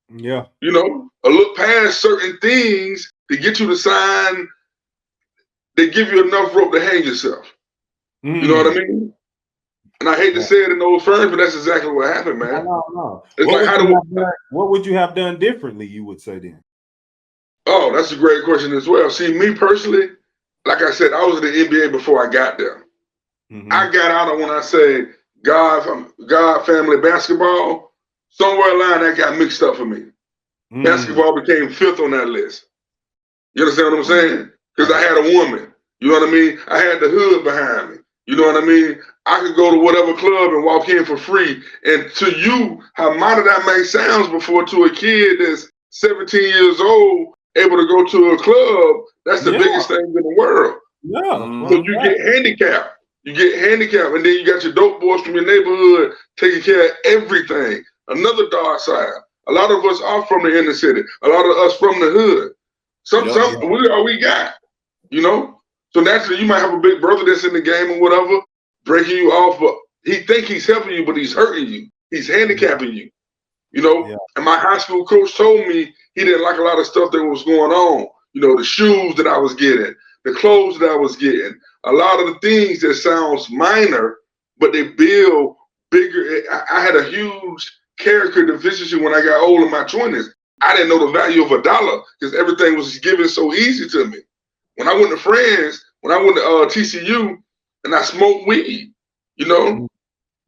[SPEAKER 1] Yeah.
[SPEAKER 2] You know, I look past certain things to get you to sign. They give you enough rope to hang yourself. You know what I mean? And I hate to say it in those terms, but that's exactly what happened, man.
[SPEAKER 1] No.
[SPEAKER 2] It's
[SPEAKER 1] What would you have done differently, you would say then?
[SPEAKER 2] Oh, that's a great question as well. See, me personally, like I said, I was in the NBA before I got there.
[SPEAKER 1] Mm-hmm.
[SPEAKER 2] I got out of when I say God family basketball, somewhere along that got mixed up for me.
[SPEAKER 1] Mm-hmm.
[SPEAKER 2] Basketball became 5th on that list. You understand what I'm saying? Because I had a woman. You know what I mean? I had the hood behind me. You know what I mean? I could go to whatever club and walk in for free. And to you, how minor that may sound before to a kid that's 17 years old, able to go to a club, that's the biggest thing in the world.
[SPEAKER 1] Yeah.
[SPEAKER 2] So you get handicapped. You get handicapped, and then you got your dope boys from your neighborhood taking care of everything. Another dark side. A lot of us are from the inner city. A lot of us from the hood. We all we got, you know? So naturally, you might have a big brother that's in the game or whatever, breaking you off, but he think he's helping you, but he's hurting you. He's handicapping you, you know?
[SPEAKER 1] Yeah.
[SPEAKER 2] And my high school coach told me he didn't like a lot of stuff that was going on. You know, the shoes that I was getting, the clothes that I was getting, a lot of the things that sounds minor, but they build bigger. I had a huge character deficiency when I got old in my 20s. I didn't know the value of $1 because everything was given so easy to me. When I went to France, when I went to TCU, and I smoked weed, you know,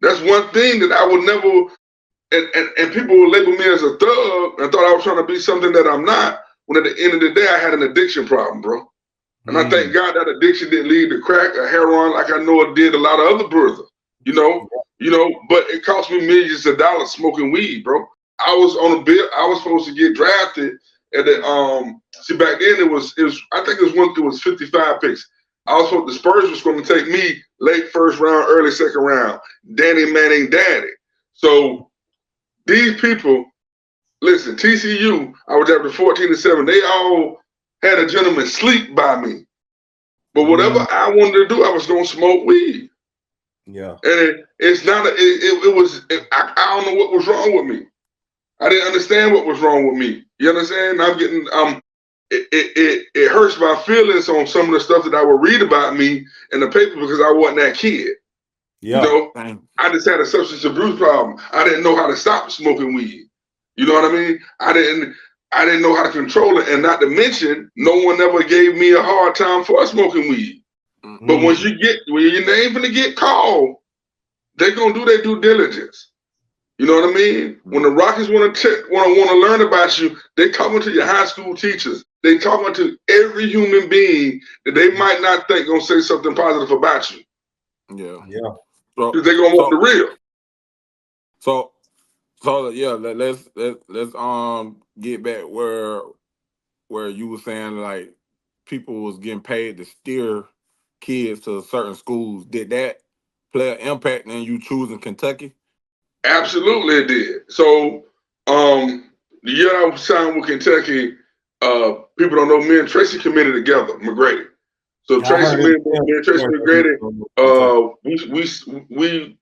[SPEAKER 2] that's one thing that I would never. And people would label me as a thug and thought I was trying to be something that I'm not. When at the end of the day, I had an addiction problem, bro. And I thank God that addiction didn't lead to crack or heroin like I know it did a lot of other brothers. You know, but it cost me millions of dollars smoking weed, bro. I was on a bill. I was supposed to get drafted at the see back then it was I think it was 55 picks. The Spurs was going to take me late 1st round, early 2nd round. Danny Manning daddy. So these people, listen, TCU, I was drafted 14-7. They all had a gentleman sleep by me. But whatever I wanted to do, I was going to smoke weed.
[SPEAKER 1] Yeah.
[SPEAKER 2] And it's not, I don't know what was wrong with me. I didn't understand what was wrong with me. You understand? I'm getting, it hurts my feelings on some of the stuff that I would read about me in the paper because I wasn't that kid.
[SPEAKER 1] Yeah.
[SPEAKER 2] You know, I just had a substance abuse problem. I didn't know how to stop smoking weed. You know what I mean? I didn't know how to control it. And not to mention, no one ever gave me a hard time for smoking weed. But when your name gonna get called, they're gonna do their due diligence. You know what I mean? When the Rockets want to learn about you, they talking to your high school teachers. They talking to every human being that they might not think gonna say something positive about you.
[SPEAKER 3] Yeah.
[SPEAKER 2] Because they're gonna want the real.
[SPEAKER 3] So yeah, let's get back where you were saying like people was getting paid to steer kids to certain schools. Did that play an impact in you choosing Kentucky?
[SPEAKER 2] Absolutely it did. So the year I signed with Kentucky, people don't know me and Tracy committed together, McGrady. So Tracy, me and Tracy McGrady,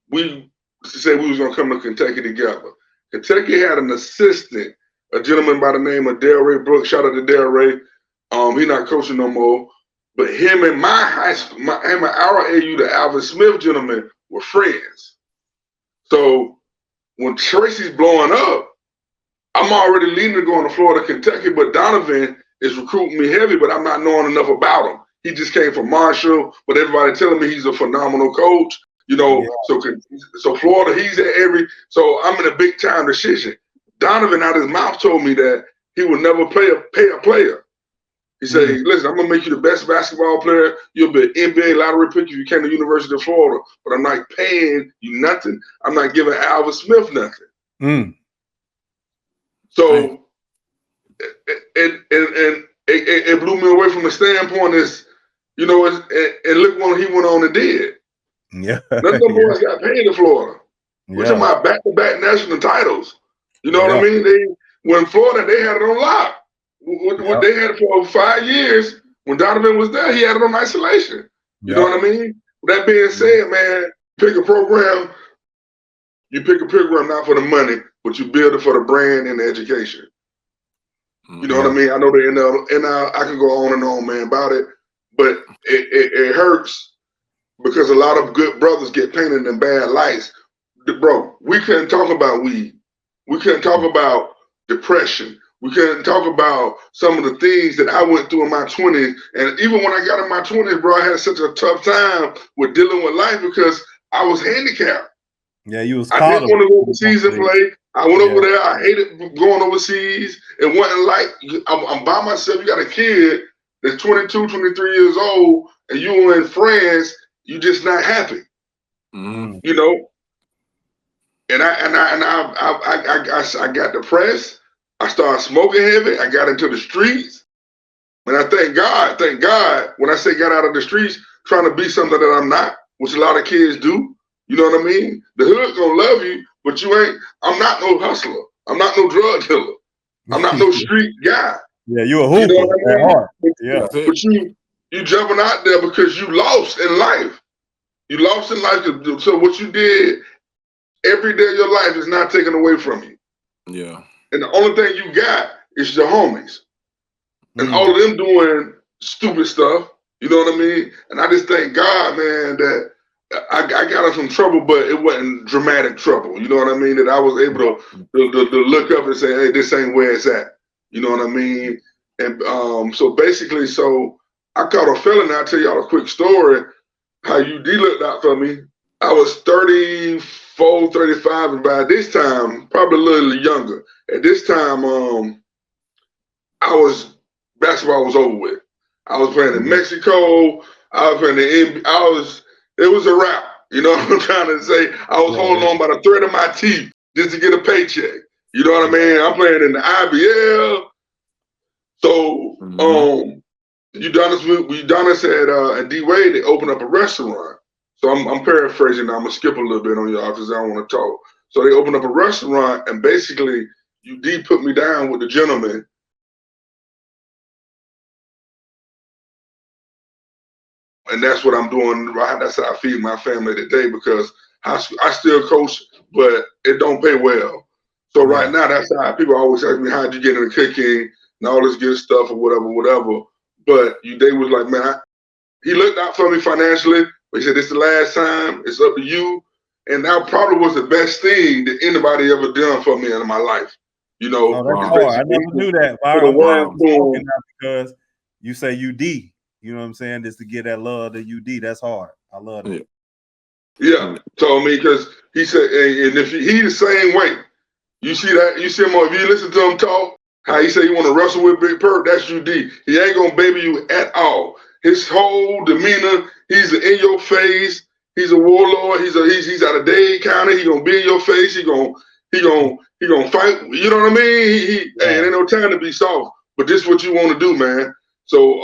[SPEAKER 2] we said we was gonna come to Kentucky together. Kentucky had an assistant, a gentleman by the name of Del Ray Brooks. Shout out to Del Ray. He not coaching no more. But him and my high school, him and our AU, the Alvin Smith gentleman, were friends. So when Tracy's blowing up, I'm already leading to going to Florida, Kentucky, but Donovan is recruiting me heavy, but I'm not knowing enough about him. He just came from Marshall, but everybody telling me he's a phenomenal coach. So Florida, he's at so I'm in a big time decision. Donovan out of his mouth told me that he would never pay a player. He said, listen, I'm going to make you the best basketball player. You'll be an NBA lottery pick if you came to the University of Florida, but I'm not paying you nothing. I'm not giving Alvin Smith nothing. So it blew me away from the standpoint is, and look what he went on and did.
[SPEAKER 1] Yeah.
[SPEAKER 2] None of the boys got paid in Florida. We're talking about back-to-back national titles. You know what I mean? When Florida, they had it on lock. What they had for 5 years, when Donovan was there, he had it on isolation. You know what I mean? That being said, man, you pick a program not for the money, but you build it for the brand and the education. You know what I mean? I know that I can go on and on, man, about it, but it hurts because a lot of good brothers get painted in bad lights. Bro, we couldn't talk about weed. We couldn't talk about depression. We couldn't talk about some of the things that I went through in my 20s. And even when I got in my 20s, bro, I had such a tough time with dealing with life because I was handicapped.
[SPEAKER 1] Yeah, you was
[SPEAKER 2] I didn't want to go overseas and play. I went over there. I hated going overseas. It wasn't like I'm by myself. You got a kid that's 22, 23 years old, and you in France, you just not happy. You know? And I got depressed. I started smoking heavy. I got into the streets. And I thank God, when I say got out of the streets, trying to be something that I'm not, which a lot of kids do. You know what I mean? The hood gonna love you, but you ain't. I'm not no hustler. I'm not no drug dealer. I'm not no street guy.
[SPEAKER 1] Yeah, you a hooper.
[SPEAKER 2] You know what I mean?
[SPEAKER 1] Yeah.
[SPEAKER 2] But you jumping out there because you lost in life. You lost in life. So what you did every day of your life is not taken away from you.
[SPEAKER 3] Yeah.
[SPEAKER 2] And the only thing you got is your homies. And all of them doing stupid stuff. You know what I mean? And I just thank God, man, that I got in some trouble, but it wasn't dramatic trouble. You know what I mean? That I was able to look up and say, hey, this ain't where it's at. You know what I mean? And so basically, I caught a felon. I'll tell y'all a quick story, how UD looked out for me. I was 34, 35, and by this time, probably a little younger. At this time, basketball was over with. I was playing in Mexico. I was playing the NBA. It was a wrap. You know what I'm trying to say? I was holding on by the thread of my teeth just to get a paycheck. You know what I mean? I'm playing in the IBL. So, Udonis at D-Wade, they opened up a restaurant. So I'm paraphrasing now. I'm going to skip a little bit on y'all because I don't want to talk. So they opened up a restaurant, and basically UD put me down with the gentleman. And that's what I'm doing. That's how I feed my family today because I still coach, but it don't pay well. So right now, that's how people always ask me, how'd you get into cooking and all this good stuff or whatever. But they was like, man, he looked out for me financially. But he said, this is the last time. It's up to you. And that probably was the best thing that anybody ever done for me in my life. You know,
[SPEAKER 1] I never knew that. I'm glad you because you say UD. You know what I'm saying? Just to get that love to UD. That's hard. I love it.
[SPEAKER 2] Yeah. Told me because he said, and if he the same way, you see that, you see him, if you listen to him talk, how he say you want to wrestle with Big Perk, that's UD. He ain't gonna baby you at all. His whole demeanor, he's in your face. He's a warlord. He's out of Dade County. He gonna be in your face. He gonna fight. You know what I mean? Hey, ain't no time to be soft. But this is what you want to do, man. So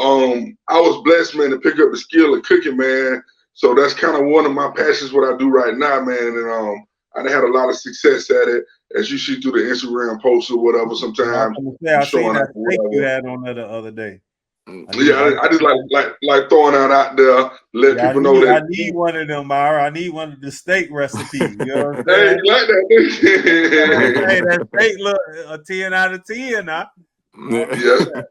[SPEAKER 2] I was blessed, man, to pick up the skill of cooking, man. So that's kind of one of my passions, what I do right now, man. And I had a lot of success at it, as you see through the Instagram posts or whatever. Sometimes
[SPEAKER 1] I seen that steak you had on there the other day.
[SPEAKER 2] I just like throwing that out there, let people know that
[SPEAKER 1] I need one of them, Myron. I need one of the steak recipes. You know what I'm
[SPEAKER 2] saying?
[SPEAKER 1] Hey,
[SPEAKER 2] you like that?
[SPEAKER 1] Hey, that steak look a 10 out of 10 now.
[SPEAKER 2] Yeah.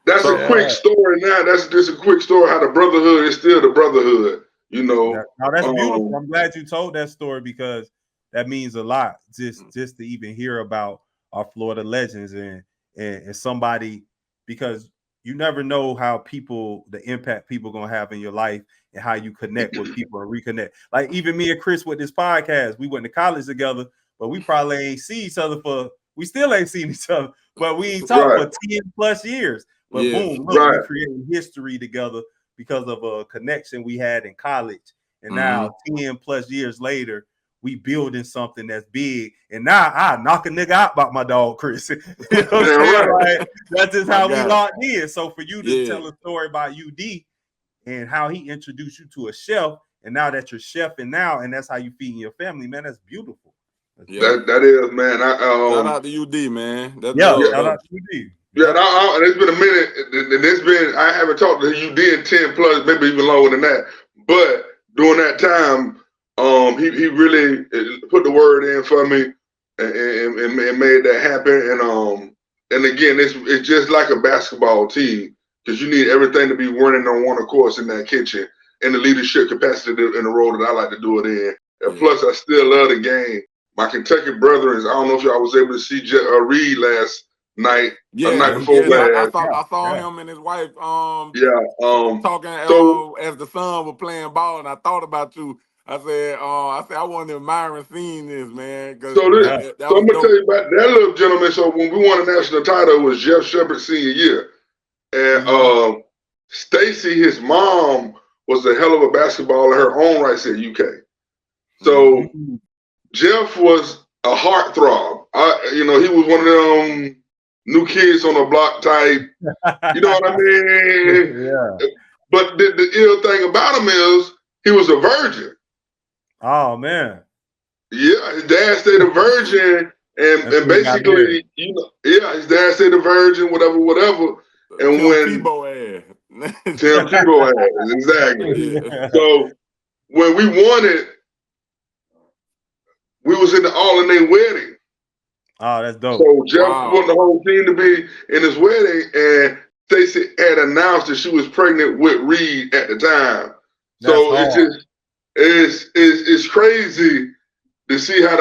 [SPEAKER 2] That's a quick story now. That's just a quick story how the brotherhood is still the brotherhood, you know.
[SPEAKER 1] Now that's beautiful. I'm glad you told that story because that means a lot just to even hear about our Florida legends and somebody, because you never know how the impact people gonna have in your life and how you connect with people and reconnect. Like even me and Chris with this podcast, we went to college together, but we probably ain't see each other we still ain't seen each other, but we ain't talked for 10 plus years. But boom, look, we created history together because of a connection we had in college. And now 10 plus years later, we building something that's big. And now I knock a nigga out about my dog, Chris. You know what I'm saying? Like, that's just how we locked in. So for you to tell a story about UD and how he introduced you to a chef, and now that you're chefing now, and that's how you feeding your family, man, that's beautiful.
[SPEAKER 2] That is, man.
[SPEAKER 3] Shout out to UD, man.
[SPEAKER 1] Shout out to UD.
[SPEAKER 2] Yeah, and it's been a minute, and I haven't talked to UD in 10 plus, maybe even longer than that. But during that time, he really put the word in for me and made that happen. And again, it's just like a basketball team, because you need everything to be running on one accord in that kitchen, in the leadership capacity in the role that I like to do it in. And plus, I still love the game. My Kentucky brethren, I don't know if y'all was able to see Reed last night. Night before last.
[SPEAKER 3] I saw him and his wife talking as the son was playing ball, and I thought about you. I said, I wonder if Myron seen this, man.
[SPEAKER 2] So I'm gonna tell you about that little gentleman. So when we won a national title, it was Jeff Shepard senior year, and Stacy, his mom, was a hell of a basketballer in her own right at UK. So Jeff was a heartthrob. He was one of them new kids on the block type. You know what I mean?
[SPEAKER 1] Yeah.
[SPEAKER 2] But the ill thing about him is he was a virgin.
[SPEAKER 1] Oh man.
[SPEAKER 2] Yeah, his dad stayed a virgin, and basically, his dad stayed a virgin, whatever. And
[SPEAKER 3] Tim
[SPEAKER 2] when Tebow ass, exactly. Yeah. So when we won it, we was in the all-in-their wedding.
[SPEAKER 1] Oh, that's dope.
[SPEAKER 2] So Jeff wanted the whole team to be in his wedding, and Stacey had announced that she was pregnant with Reed at the time. So it's crazy to see how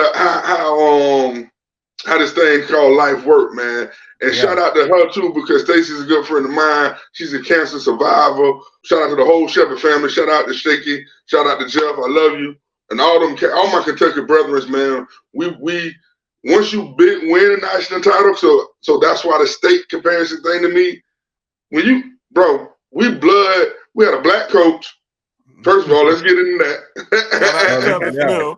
[SPEAKER 2] this thing called life work, man. And shout out to her too, because Stacey's a good friend of mine. She's a cancer survivor. Shout out to the whole Shepard family. Shout out to Shaky. Shout out to Jeff. I love you. And all my Kentucky brethren, man. We once you win a national title, so that's why the state comparison thing to me. We had a black coach. First of all, let's get into that.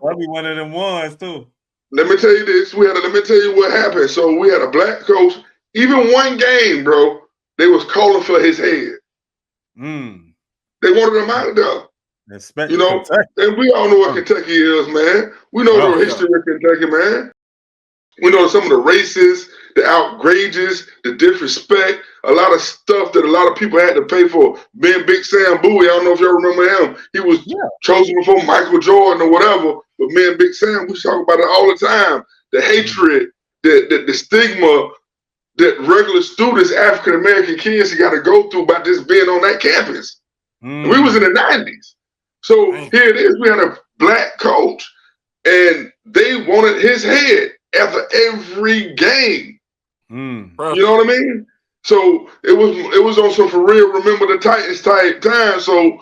[SPEAKER 1] Probably one of them ones too.
[SPEAKER 2] Let me tell you this. Let me tell you what happened. So we had a black coach. Even one game, bro, they was calling for his head. They wanted him out of there. And we all know what Kentucky is, man. We know the history of Kentucky, man. We know some of the races, the outrageous, the disrespect, a lot of stuff that a lot of people had to pay for. Ben Big Sam Bowie, I don't know if y'all remember him. He was chosen before Michael Jordan or whatever. But me and Big Sam, we talk about it all the time. The hatred, the stigma that regular students, African-American kids, got to go through by just being on that campus. We was in the 90s. So here it is. We had a black coach, and they wanted his head after every game. You know what I mean? So it was on some for real, remember the Titans type time. So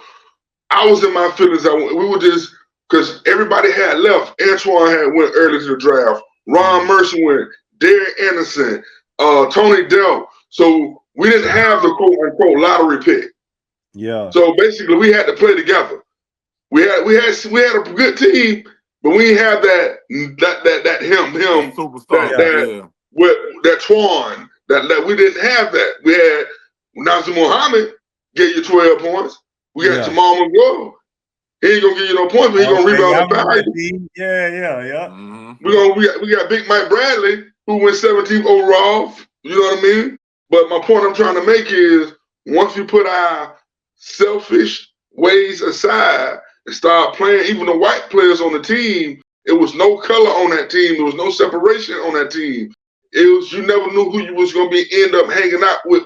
[SPEAKER 2] I was in my feelings. We were just, because everybody had left. Antoine had went early to the draft. Ron Mercer went. Derek Anderson, Tony Dell. So we didn't have the quote unquote lottery pick.
[SPEAKER 1] Yeah.
[SPEAKER 2] So basically, we had to play together. We had a good team, but we didn't have that superstar, that Twan. That we didn't have that. We had Nazir Muhammad gave you 12 points. We got Jamal McGraw. He ain't gonna give you no points, but he gonna rebound the power. We got Big Mike Bradley, who went 17th overall. You know what I mean? But my point I'm trying to make is, once we put our selfish ways aside and start playing, even the white players on the team, it was no color on that team. There was no separation on that team. It was, you never knew who you was gonna end up hanging out with.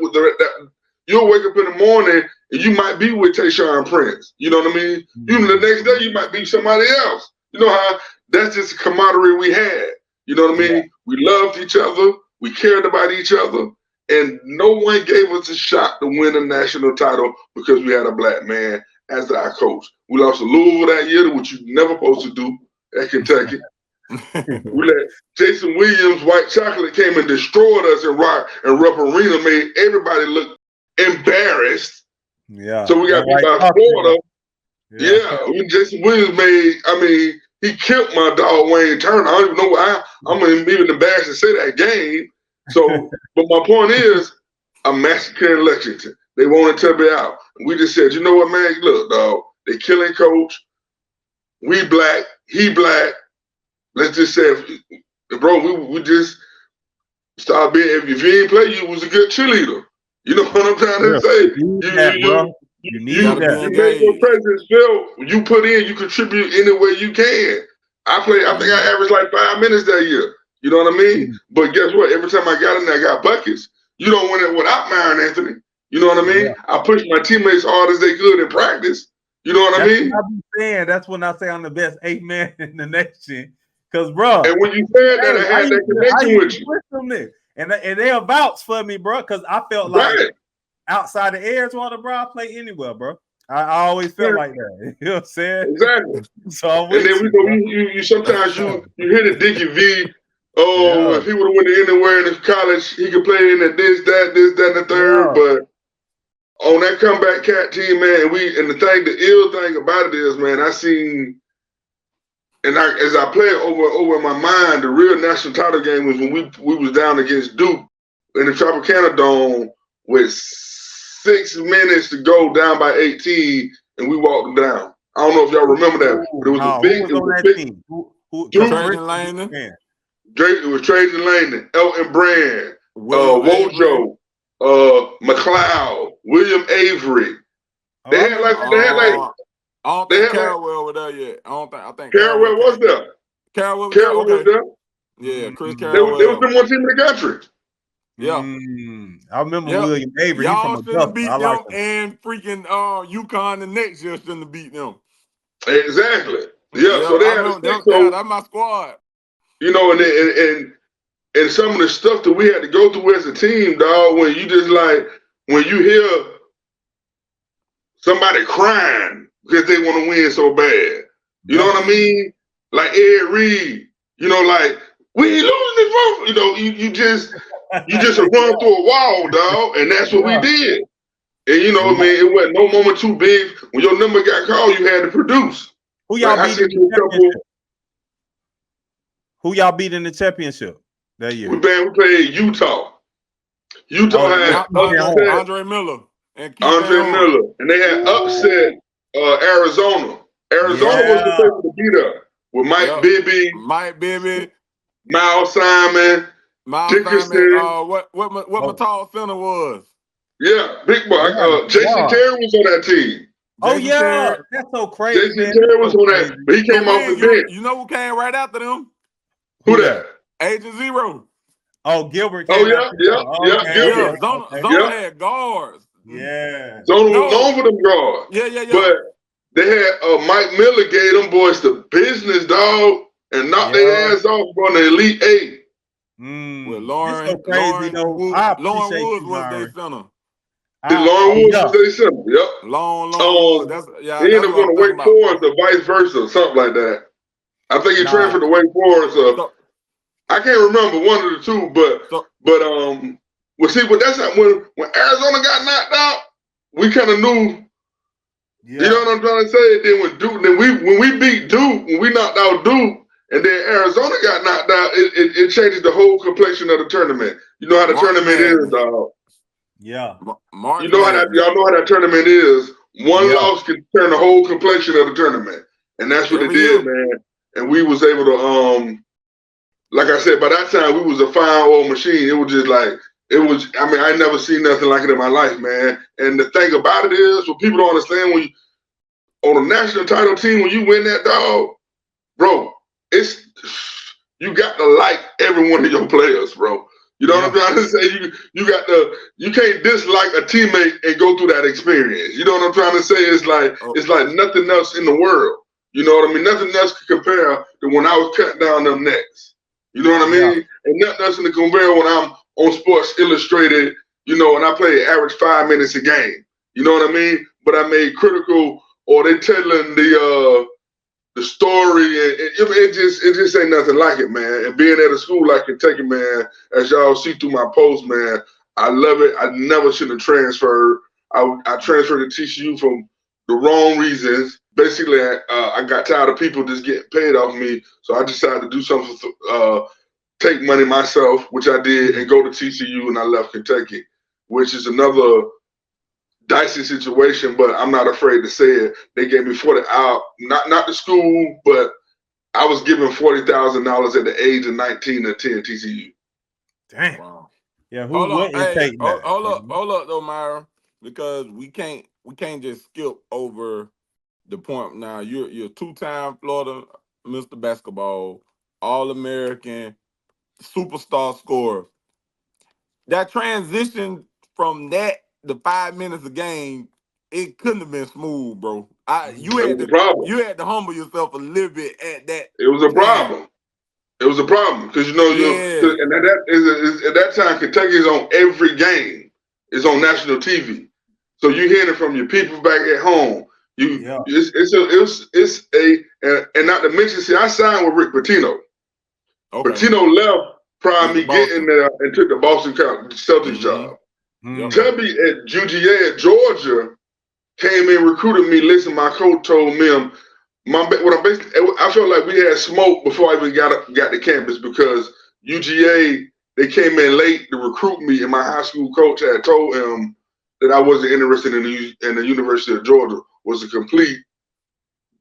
[SPEAKER 2] You'll wake up in the morning and you might be with Tayshaun Prince. You know what I mean? Even the next day you might be somebody else. You know how that's just a camaraderie we had. You know what I mean? We loved each other. We cared about each other. And no one gave us a shot to win a national title because we had a black man as our coach. We lost to Louisville that year, which you never supposed to do at Kentucky. We let Jason Williams, White Chocolate, came and destroyed us in Rupp Arena, made everybody look embarrassed.
[SPEAKER 1] Yeah.
[SPEAKER 2] So we got beat by Florida. Yeah. Jason Williams he killed my dog Wayne Turner. I don't even know why. I'm even embarrassed to say that game. So, but my point is, a massacre in Lexington. They wanted to be out. We just said, you know what, man? Look, dog, they killing coach. We black, he black. Let's just say, bro, we just start being. If you didn't play, you was a good cheerleader. You know what I'm trying to say? You make your presence felt. You put in, you contribute any way you can. I think I averaged like 5 minutes that year. You know what I mean? But guess what? Every time I got in there, I got buckets. You don't win it without Myron Anthony. You know what I mean? Yeah. I pushed my teammates hard as they could in practice. You know what I mean?
[SPEAKER 1] What I be saying. That's when I say I'm the best 8 man in the nation. Because, bro.
[SPEAKER 2] And when you said that, I had that connection with you.
[SPEAKER 1] And they'll vouch for me, bro, because I felt like outside the Arizona, bro, I play anywhere, bro. I always felt like that. You know what I'm saying?
[SPEAKER 2] Exactly.
[SPEAKER 1] So
[SPEAKER 2] and then you sometimes you hear the Dickie V. Oh, if he would have went anywhere in college, he could play in this, that, and the third. But on that comeback cat team, man, the ill thing about it is, man, I seen, and as I play over in my mind, the real national title game was when we was down against Duke in the Tropicana Dome with 6 minutes to go, down by 18, and we walked them down. I don't know if y'all remember that, but it was a big.
[SPEAKER 1] Who was on that team?
[SPEAKER 3] Trajan Langdon.
[SPEAKER 2] It was Trajan Langdon, Elton Brand, Wojo, McLeod, William Avery. They had like.
[SPEAKER 3] I don't think Carrawell was there yet. I think
[SPEAKER 2] Carrawell was there.
[SPEAKER 3] Carrawell
[SPEAKER 2] was there.
[SPEAKER 3] Yeah, Chris Carrawell.
[SPEAKER 2] They was the one team in the country.
[SPEAKER 3] Yeah.
[SPEAKER 1] I remember William Avery.
[SPEAKER 3] Y'all shouldn't beat them, and freaking UConn the next year shouldn't have beat them.
[SPEAKER 2] Exactly. Yeah, so they had
[SPEAKER 3] that's my squad.
[SPEAKER 2] You know, and some of the stuff that we had to go through as a team, dog, when you hear somebody crying because they want to win so bad. You know what I mean? Like Ed Reed, you know, like, we ain't losing this vote. You know, you just run through a wall, dog, and that's what we did. And you know, man, it wasn't no moment too big. When your number got called, you had to produce.
[SPEAKER 1] Who y'all beat in the championship? Who y'all beat in the championship that year?
[SPEAKER 2] We played Utah. Utah had
[SPEAKER 3] Andre Miller. And
[SPEAKER 2] they had upset Arizona. Arizona was the favorite to beat us with Mike Bibby, Miles Simon, Dickerson.
[SPEAKER 3] What my tall center was.
[SPEAKER 2] Yeah, big boy. Jason Terry was on that team.
[SPEAKER 1] Terry. That's so crazy.
[SPEAKER 2] Jason Terry was on that, but he came off the bench.
[SPEAKER 3] You know who came right after them?
[SPEAKER 2] Who that?
[SPEAKER 3] Agent Zero.
[SPEAKER 1] Oh, Gilbert.
[SPEAKER 2] Gilbert.
[SPEAKER 3] Zona had guards.
[SPEAKER 2] Yeah. Zona was known for them guards.
[SPEAKER 3] Yeah.
[SPEAKER 2] But they had Mike Miller gave them boys the business, dog, and knocked their ass off on the Elite Eight.
[SPEAKER 3] With Lauren Woods was their center.
[SPEAKER 2] Lauren Woods was their center. Yep.
[SPEAKER 3] Long Woods.
[SPEAKER 2] He ended up going to Wake Forest or vice versa, something like that. I think he transferred to Wake Forest. I can't remember one of the two, but that's not when Arizona got knocked out. We kind of knew. Yeah. You know what I'm trying to say? Then when we beat Duke, when we knocked out Duke, and then Arizona got knocked out, it changes the whole complexion of the tournament. You know how the tournament is, dog.
[SPEAKER 1] Yeah.
[SPEAKER 2] Y'all know how that tournament is. One loss can turn the whole complexion of the tournament, and that's what it did, man. And we was able to, like I said, by that time we was a fine old machine. It was just like I never seen nothing like it in my life, man. And the thing about it is, what people don't understand, when you on a national title team, when you win that, dog, bro, you got to like every one of your players, bro. You know what I'm trying to say? You can't dislike a teammate and go through that experience. You know what I'm trying to say? It's like nothing else in the world. You know what I mean? Nothing else can compare to when I was cutting down them necks. You know what I mean? And nothing else can compare when I'm on Sports Illustrated, you know, and I played average 5 minutes a game. You know what I mean? But I made critical, or they telling the story, and it just ain't nothing like it, man. And being at a school like Kentucky, man, as y'all see through my post, man, I love it. I never should have transferred. I transferred to TCU from the wrong reasons. Basically, I got tired of people just getting paid off me, so I decided to do something, take money myself, which I did, and go to TCU, and I left Kentucky, which is another dicey situation, but I'm not afraid to say it. They gave me not the school, but I was given $40,000 at the age of 19 to attend TCU.
[SPEAKER 1] Damn.
[SPEAKER 3] Wow.
[SPEAKER 1] Yeah, who wouldn't take that?
[SPEAKER 3] Hold up though, Myron, because we can't just skip over the point. Now you're a 2-time Florida Mr. Basketball, All-American, superstar scorer. That transition from that the 5 minutes a game, it couldn't have been smooth, bro. You had to humble yourself a little bit at that.
[SPEAKER 2] It was a problem. It was a problem because, you know, and at that time, Kentucky is on every game. It's on national TV, so you hear it from your people back at home. And not to mention, see, I signed with Rick Pitino. Okay. Pitino left prior to me getting there and took the Boston Celtics job. Tubby at UGA at Georgia came in, recruited me. Listen, my coach told me I felt like we had smoke before I even got to campus because UGA, they came in late to recruit me, and my high school coach had told him that I wasn't interested in the University of Georgia. Was a complete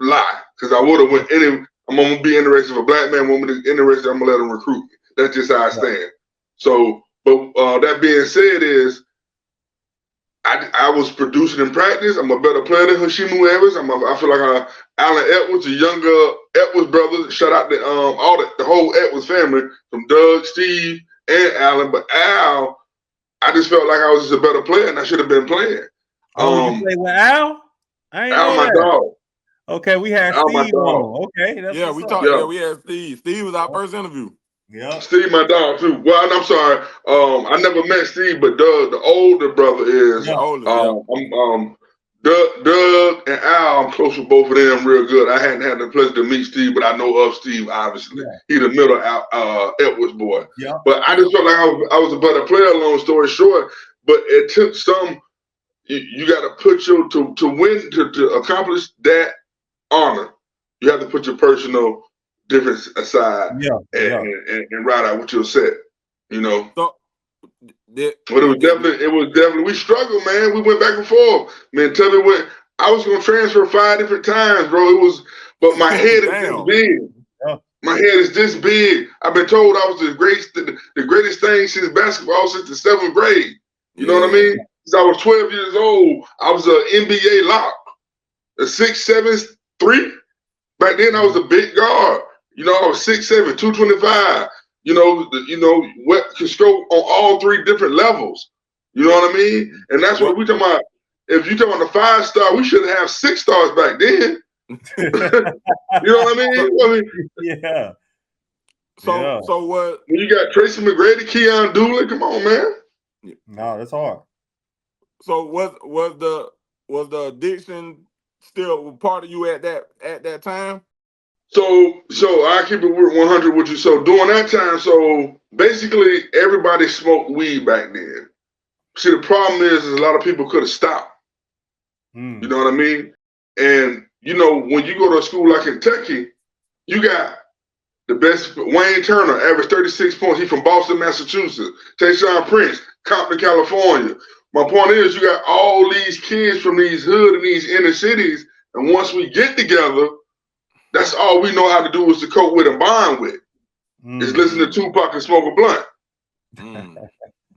[SPEAKER 2] lie because I would have went any. I'm gonna be interested if a black man want me to interested. I'm gonna let him recruit me. That's just how I stand. So, but that being said, is I was producing in practice. I'm a better player than Hashimu Evans. I feel like Allen Edwards, the younger Edwards brothers. Shout out to the whole Edwards family, from Doug, Steve, and Allen. But Al, I just felt like I was just a better player, and I should have been playing.
[SPEAKER 1] You played with Al?
[SPEAKER 2] Al, my dog.
[SPEAKER 1] Okay, we had
[SPEAKER 2] Al,
[SPEAKER 1] Steve on. Okay,
[SPEAKER 3] we talked. Yeah, we had Steve. Steve was our first interview.
[SPEAKER 1] Yeah,
[SPEAKER 2] Steve, my dog too. Well, I'm sorry. I never met Steve, but Doug, the older brother, is. Doug and Al, I'm close with both of them real good. I hadn't had the pleasure to meet Steve, but I know of Steve, obviously. Yeah. He's the middle Edwards boy. Yeah. But I just felt like I was a better player, long story short. But it took some, you got to put your, to win, to accomplish that honor, you have to put your personal difference aside and ride out with your set, you know. But it was definitely we struggled, man. We went back and forth. Man, Tubby went. I was gonna transfer 5 different times, bro. But my head is this big. Yeah. My head is this big. I've been told I was the greatest thing since basketball since the 7th grade. You know what I mean? Since I was 12 years old, I was an NBA lock, a 6'7", 3. Back then, I was a big guard. You know, I was 6'7", 225. You know, what can stroke on all 3 different levels. You know what I mean? And that's what we talking about. If you talking about the 5-star, we should have 6 stars back then. You know what I mean?
[SPEAKER 1] Yeah.
[SPEAKER 3] So what?
[SPEAKER 2] When you got Tracy McGrady, Keon Dooley, come on, man.
[SPEAKER 1] No, that's hard.
[SPEAKER 3] So was the addiction still part of you at that time?
[SPEAKER 2] So I keep it 100 with you. So during that time, so basically everybody smoked weed back then. See, the problem is a lot of people could have stopped. You know what I mean? And you know, when you go to a school like Kentucky, you got the best. Wayne Turner averaged 36 points. He's from Boston, Massachusetts. Tayshaun Prince, Compton, California. My point is, you got all these kids from these hood and these inner cities, and once we get together, that's all we know how to do is to cope with and bond with. Is listen to Tupac and smoke a blunt.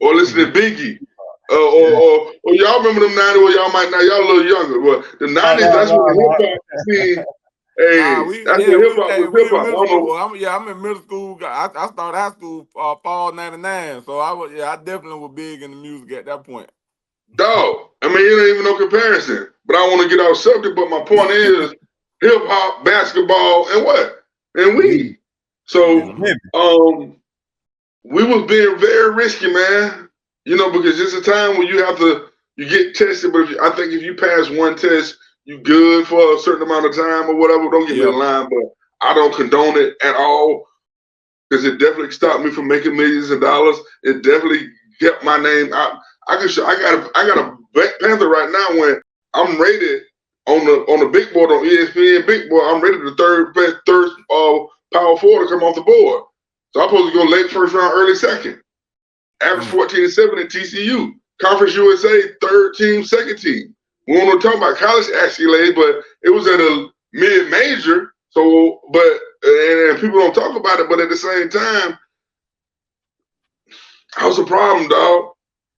[SPEAKER 2] Or listen to Biggie. Or y'all remember them 90s, or y'all might not, y'all a little younger, but the 90s, that's when the hip-hop scene, that's when hip-hop was hip-hop.
[SPEAKER 3] I'm in middle school. I started high school fall 99, so I definitely was big in the music at that point.
[SPEAKER 2] Dog, I mean, it ain't even no comparison, but I want to get off subject, but my point is, hip-hop, basketball, and what? And weed. So, we was being very risky, man. You know, because it's a time when you get tested, but I think if you pass one test, you good for a certain amount of time or whatever. Don't get me in line, but I don't condone it at all because it definitely stopped me from making millions of dollars. It definitely kept my name. I got a Black Panther right now when I'm rated on the big board on ESPN big board. I'm rated the third power forward to come off the board. So I'm supposed to go late first round, early second. Average 14-7 at TCU. Conference USA, third team, second team. We won't talk about college accolades, but it was at a mid-major. So, and people don't talk about it, but at the same time, I was a problem, dog.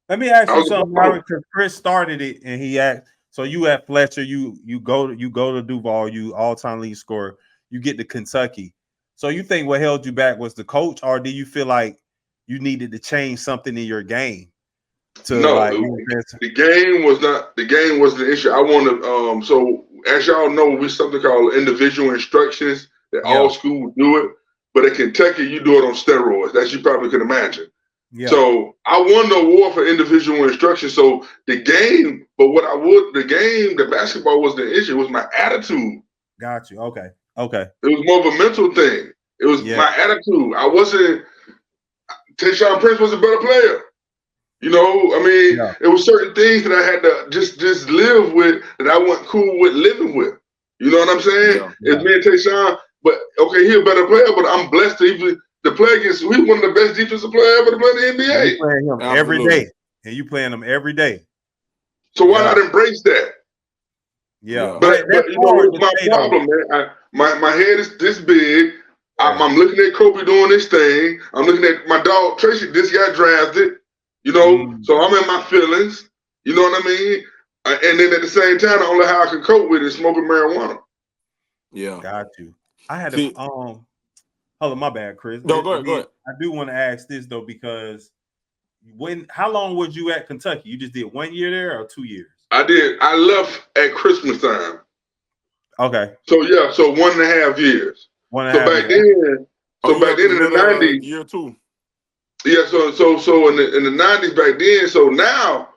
[SPEAKER 1] Let me ask you something, Myron, because Chris started it and he asked. So you at Fletcher, you go to Duval, you all-time lead scorer, you get to Kentucky. So you think what held you back was the coach, or do you feel like you needed to change something in your game?
[SPEAKER 2] The game was not. The game was the issue. I wanted. So as y'all know, we something called individual instructions that all schools do it, but at Kentucky you do it on steroids. That you probably can imagine. Yeah. So I won the award for individual instruction. So the game, the basketball was the issue. It was my attitude.
[SPEAKER 1] Got you. Okay.
[SPEAKER 2] It was more of a mental thing. It was my attitude. I wasn't. Tayshaun Prince was a better player. You know, I mean, it was certain things that I had to just live with that I wasn't cool with living with. You know what I'm saying? It's me and Tayshaun, but okay, he's a better player, but I'm blessed to play against him. He's one of the best defensive players ever to play in the NBA.
[SPEAKER 1] You playing him every day, and you playing him every day.
[SPEAKER 2] So why not embrace that?
[SPEAKER 1] Yeah,
[SPEAKER 2] but you know, my problem, man. My head is this big. I'm looking at Kobe doing this thing. I'm looking at my dog Tracy. This guy drafted. You know, so I'm in my feelings. You know what I mean? And then at the same time, the only how I can cope with is smoking marijuana.
[SPEAKER 3] Yeah,
[SPEAKER 1] got you. I had to. Hold on, my bad, Chris.
[SPEAKER 3] No, go ahead.
[SPEAKER 1] I do want to ask this though, because how long was you at Kentucky? You just did 1 year there or 2 years?
[SPEAKER 2] I did. I left at Christmas time.
[SPEAKER 1] Okay.
[SPEAKER 2] So 1.5 years. Back then in the 90s,
[SPEAKER 3] year 2.
[SPEAKER 2] Yeah, so in the 90s back then, so now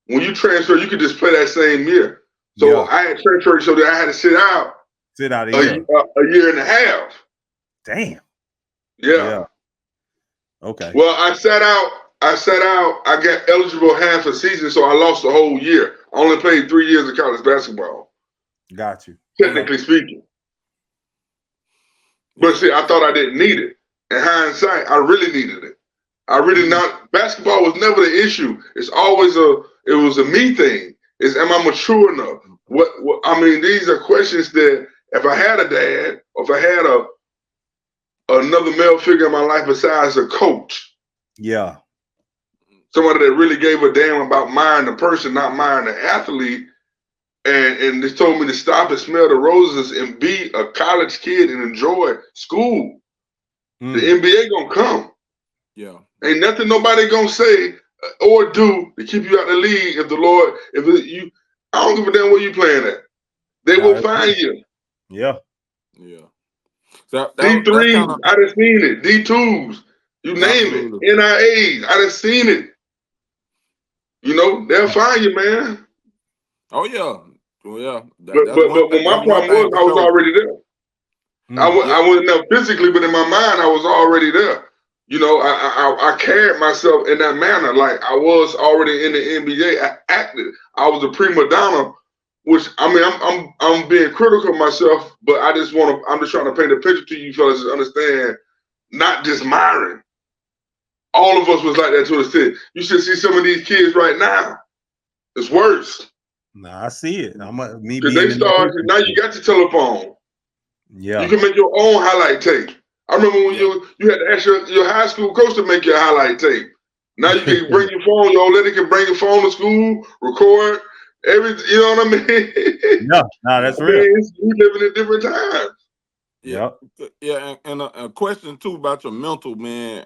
[SPEAKER 2] when you transfer, you could just play that same year. So I had transferred so that I had to sit out a year and a half.
[SPEAKER 1] Damn.
[SPEAKER 2] Yeah.
[SPEAKER 1] Okay.
[SPEAKER 2] Well, I sat out. I got eligible half a season, so I lost the whole year. I only played 3 years of college basketball.
[SPEAKER 1] Got you.
[SPEAKER 2] Technically speaking. But see, I thought I didn't need it. In hindsight, I really needed it. Basketball was never the issue. It's always it was a me thing. Am I mature enough? I mean, these are questions that if I had a dad, or if I had another male figure in my life besides a coach.
[SPEAKER 1] Yeah.
[SPEAKER 2] Somebody that really gave a damn about Myron the person, not Myron the athlete. And they told me to stop and smell the roses and be a college kid and enjoy school. The NBA gonna come.
[SPEAKER 3] Yeah.
[SPEAKER 2] Ain't nothing nobody gonna say or do to keep you out of the league I don't give a damn where you playing at. They will find you.
[SPEAKER 1] Yeah.
[SPEAKER 2] D3s, I done seen it. D2s, you name it. NIAs, I done seen it. You know, they'll find you, man.
[SPEAKER 3] Oh yeah. Well, yeah.
[SPEAKER 2] But when my problem was, I was already there. I wasn't there physically, but in my mind, I was already there. You know, I carried myself in that manner, like I was already in the NBA. I acted. I was a prima donna, which I mean, I'm being critical of myself, but I'm just trying to paint a picture to you fellas to understand. Not just Myron. All of us was like that to the extent. You should see some of these kids right now. It's worse.
[SPEAKER 1] Nah, I see it.
[SPEAKER 2] Because they start now. You got your telephone.
[SPEAKER 1] Yeah,
[SPEAKER 2] you can make your own highlight tape. I remember when you had to ask your high school coach to make your highlight tape. Now you can bring your phone. Your old lady can bring your phone to school, record everything. You know what I mean?
[SPEAKER 1] No, that's real.
[SPEAKER 2] We living in different times.
[SPEAKER 3] Yeah. And a question too about your mental, man.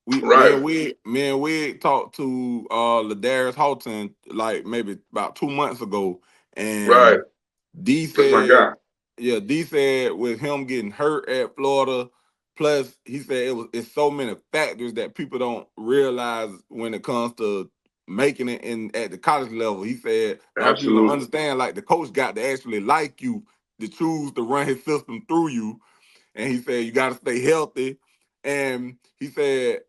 [SPEAKER 3] Me and we talked to Ladarius Houghton like maybe about 2 months ago, and D said, D said with him getting hurt at Florida, Plus, he said it's so many factors that people don't realize when it comes to making it at the college level. He said a lot of people don't understand, like the coach got to actually like you to choose to run his system through you. And he said you got to stay healthy. And he said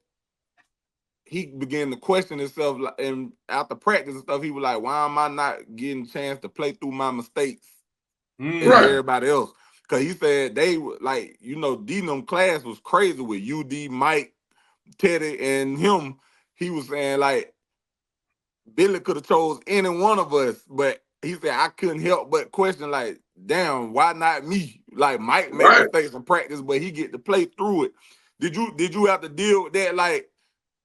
[SPEAKER 3] he began to question himself, and after practice and stuff, he was like, why am I not getting a chance to play through my mistakes and everybody else? Because he said they were like, D&M class was crazy with UD, Mike, Teddy, and him. He was saying, like, Billy could have chose any one of us, but he said, I couldn't help but question, like, damn, why not me? Like, Mike made mistakes in practice, but he get to play through it. Did you have to deal with that, like,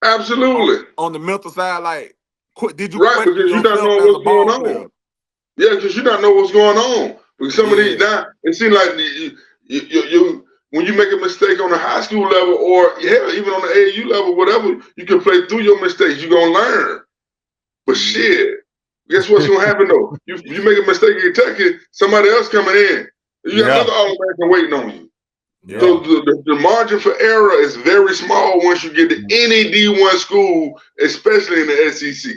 [SPEAKER 2] absolutely
[SPEAKER 3] on the mental side, like, did you
[SPEAKER 2] question because you don't know what's going on? Player? Yeah, because you don't know what's going on. Because some of these now, it seems like you when you make a mistake on a high school level or even on the AAU level, whatever, you can play through your mistakes. You're gonna learn. But shit, guess what's gonna happen though? You make a mistake in Kentucky, somebody else coming in. You got another All-American waiting on you. Yeah. So the margin for error is very small once you get to any D1 school, especially in the SEC.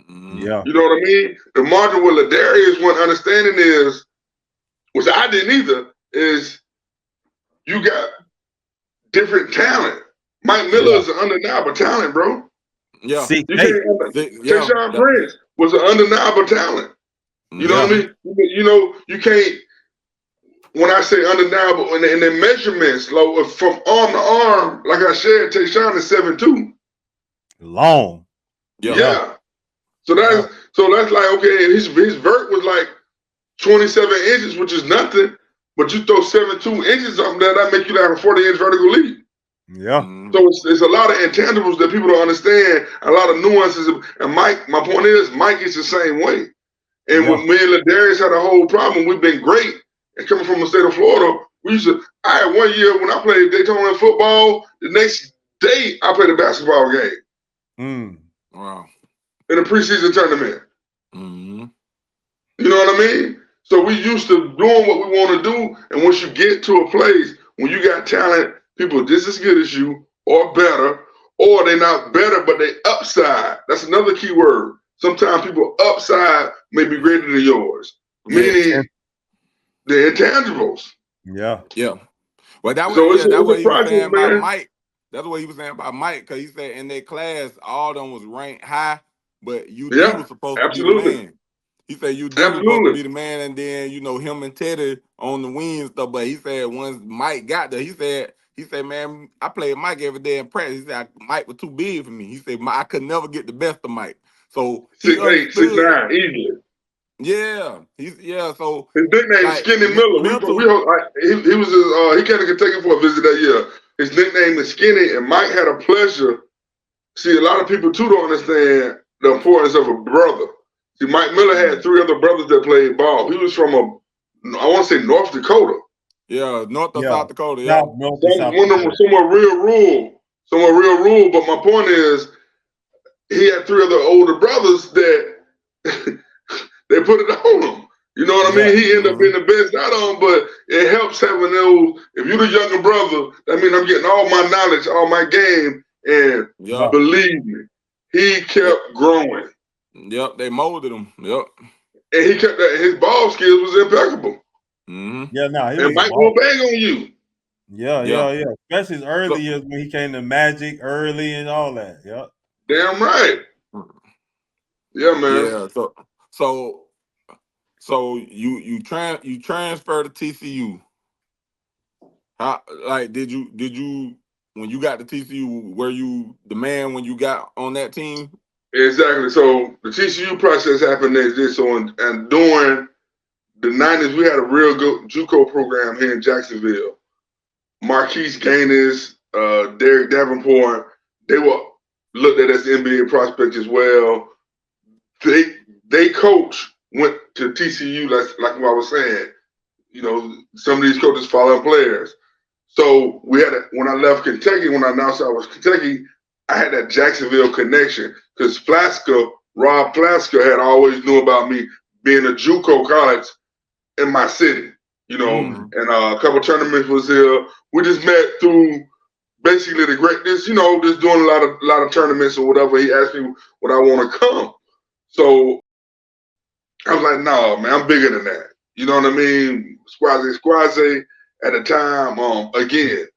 [SPEAKER 1] Yeah.
[SPEAKER 2] You know what I mean? The margin with Ladarius, one understanding is, which I didn't either, is you got different talent. Mike Miller is an undeniable talent, bro.
[SPEAKER 3] Yeah.
[SPEAKER 2] Tayshaun Prince was an undeniable talent. You know what I mean? You can't, when I say undeniable, and the measurements, like from arm to arm, like I said, Tayshaun is 7'2".
[SPEAKER 1] Long.
[SPEAKER 2] Yeah. So that's like, okay, his vert was like 27 inches, which is nothing, but you throw 7'2" inches on there, that make you like a 40-inch vertical leap.
[SPEAKER 1] Yeah.
[SPEAKER 2] So it's a lot of intangibles that people don't understand, a lot of nuances. And Mike, my point is, Mike is the same way. And when me and Ladarius had a whole problem, we've been great. And coming from the state of Florida, I had 1 year when I played Daytona football, the next day I played a basketball game.
[SPEAKER 3] Wow.
[SPEAKER 2] In a preseason tournament. You know what I mean? So we used to doing what we want to do. And once you get to a place, when you got talent, people just as good as you or better, or they're not better, but they upside. That's another key word. Sometimes people upside may be greater than yours. Meaning the intangibles.
[SPEAKER 1] Yeah.
[SPEAKER 3] Yeah. Well, that was what he was saying about Mike. That's what he was saying about Mike, because he said in their class, all of them was ranked high, but UD was supposed to be the man. He said UD was supposed to be the man, and then, him and Teddy on the wing and stuff. But he said once Mike got there, he said, man, I played Mike every day in practice. He said Mike was too big for me. He said I could never get the best of Mike. So
[SPEAKER 2] 6'8", 6'9", easily.
[SPEAKER 3] Yeah, so
[SPEAKER 2] his nickname is Skinny Miller. He came to Kentucky for a visit that year. His nickname is Skinny, and Mike had a pleasure. See, a lot of people too don't understand the importance of a brother. See, Mike Miller had 3 other brothers that played ball. He was from I want to say North Dakota.
[SPEAKER 3] Yeah, North or South Dakota. Yeah,
[SPEAKER 2] somewhere real rural. But my point is, he had 3 other older brothers that they put it on him. You know what I mean? He ended up being the best out of them, but it helps having those. If you're the younger brother, that means I'm getting all my knowledge, all my game, and believe me, he kept growing.
[SPEAKER 3] Yep, they molded him. Yep.
[SPEAKER 2] And he kept that. His ball skills was impeccable.
[SPEAKER 1] Yeah,
[SPEAKER 2] and Mike will bang on you.
[SPEAKER 1] Yeah. Especially his early years when he came to Magic early and all that. Yep.
[SPEAKER 2] Damn right. Yeah, man.
[SPEAKER 3] Yeah. So you transfer to TCU. How, like, did you when you got to TCU, were you the man when you got on that team?
[SPEAKER 2] Exactly. So the TCU process happened next year. So and during the 90s, we had a real good JUCO program here in Jacksonville. Marquise Gaines, Derek Davenport, they were looked at as NBA prospects as well. They coach went to TCU, like what I was saying. Some of these coaches follow players. So we had when I left Kentucky, when I announced I was Kentucky, I had that Jacksonville connection because Rob Plasker had always knew about me being a JUCO college in my city. you know, and a couple tournaments was here. We just met through basically the greatness, you know, just doing a lot of tournaments or whatever. He asked me would I want to come. So I was like, no, man, I'm bigger than that. You know what I mean? Squaze at the time, again,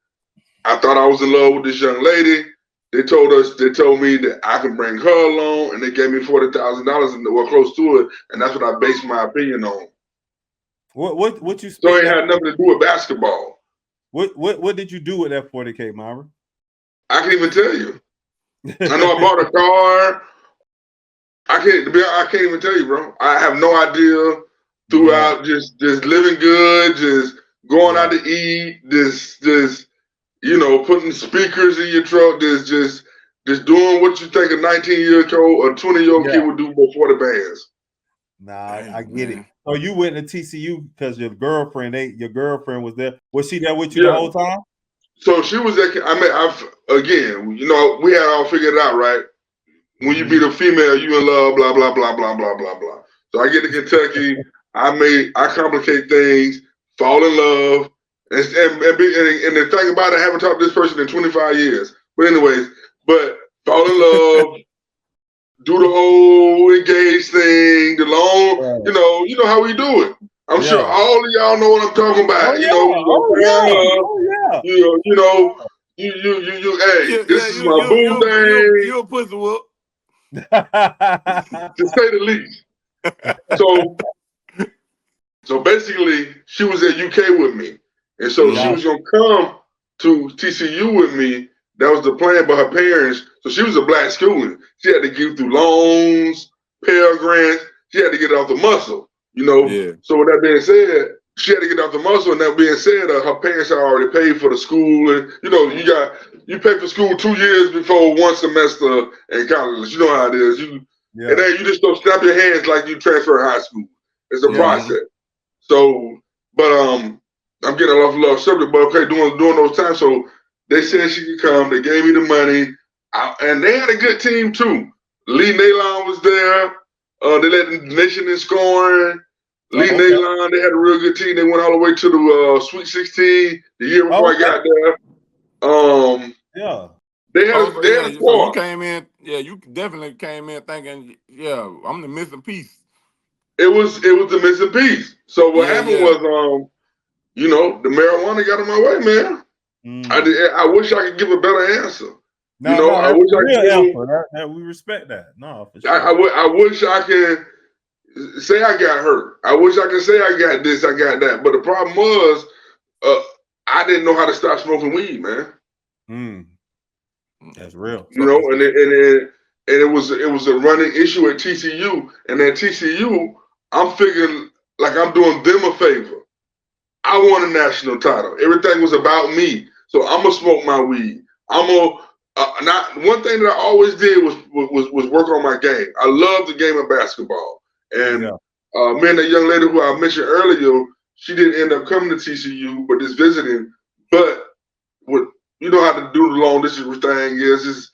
[SPEAKER 2] I thought I was in love with this young lady. They told me that I could bring her along, and they gave me $40,000 and were close to it, and that's what I based my opinion on.
[SPEAKER 1] What you?
[SPEAKER 2] So it had nothing to do with basketball.
[SPEAKER 1] What did you do with that $40K, Myron?
[SPEAKER 2] I can't even tell you. I know I bought a car. I can't even tell you, bro. I have no idea. Throughout just living good, just going out to eat, just you know, putting speakers in your truck, just doing what you think a 19-year-old or 20-year-old kid would do before the bands.
[SPEAKER 1] Nah, I get it. So you went to TCU because your girlfriend was there. Was she there with you the whole time?
[SPEAKER 2] So she was there. Again, you know, we had all figured it out, right? When you meet a female, you in love, blah, blah, blah, blah, blah, blah, blah. So I get to Kentucky, I complicate things, fall in love, and the thing about it, I haven't talked to this person in 25 years. But anyways, fall in love, do the whole engaged thing, the long, you know how we do it. I'm sure all of y'all know what I'm talking about. This is my boo thing.
[SPEAKER 3] You're a pussy whoop.
[SPEAKER 2] To say the least. So basically, she was at UK with me. And so she was going to come to TCU with me. That was the plan by her parents. So she was a black student. She had to get through loans, Pell Grants. She had to get off the muscle, you know. Yeah. So with that being said, she had to get off the muscle. And that being said, her parents had already paid for the school. And, you know, you pay for school 2 years before one semester in college. You know how it is. And then you just don't snap your hands like you transfer high school. It's a process. So, but I'm getting off a little subject, but okay, during those times, so they said she could come. They gave me the money, and they had a good team too. Lee Nalon was there. They led the nation in scoring. Lee Nalon, they had a real good team. They went all the way to the Sweet 16 the year before I got there. They had a squad.
[SPEAKER 3] So you came in, you definitely came in thinking, I'm the missing piece.
[SPEAKER 2] It was the missing piece. So what happened was, you know, the marijuana got in my way, man. I wish I could give a better answer.
[SPEAKER 1] I wish I could. We respect that. No, for sure.
[SPEAKER 2] I wish I could say I got hurt. I wish I could say I got this, I got that. But the problem was, I didn't know how to stop smoking weed, man.
[SPEAKER 1] That's real.
[SPEAKER 2] You know, and it was a running issue at TCU, and at TCU, I'm figuring like I'm doing them a favor. I won a national title. Everything was about me, so I'm gonna smoke my weed. Not one thing that I always did was work on my game. I love the game of basketball, and me and that young lady who I mentioned earlier, she didn't end up coming to TCU, but just visiting. But what you know how to do the long distance thing is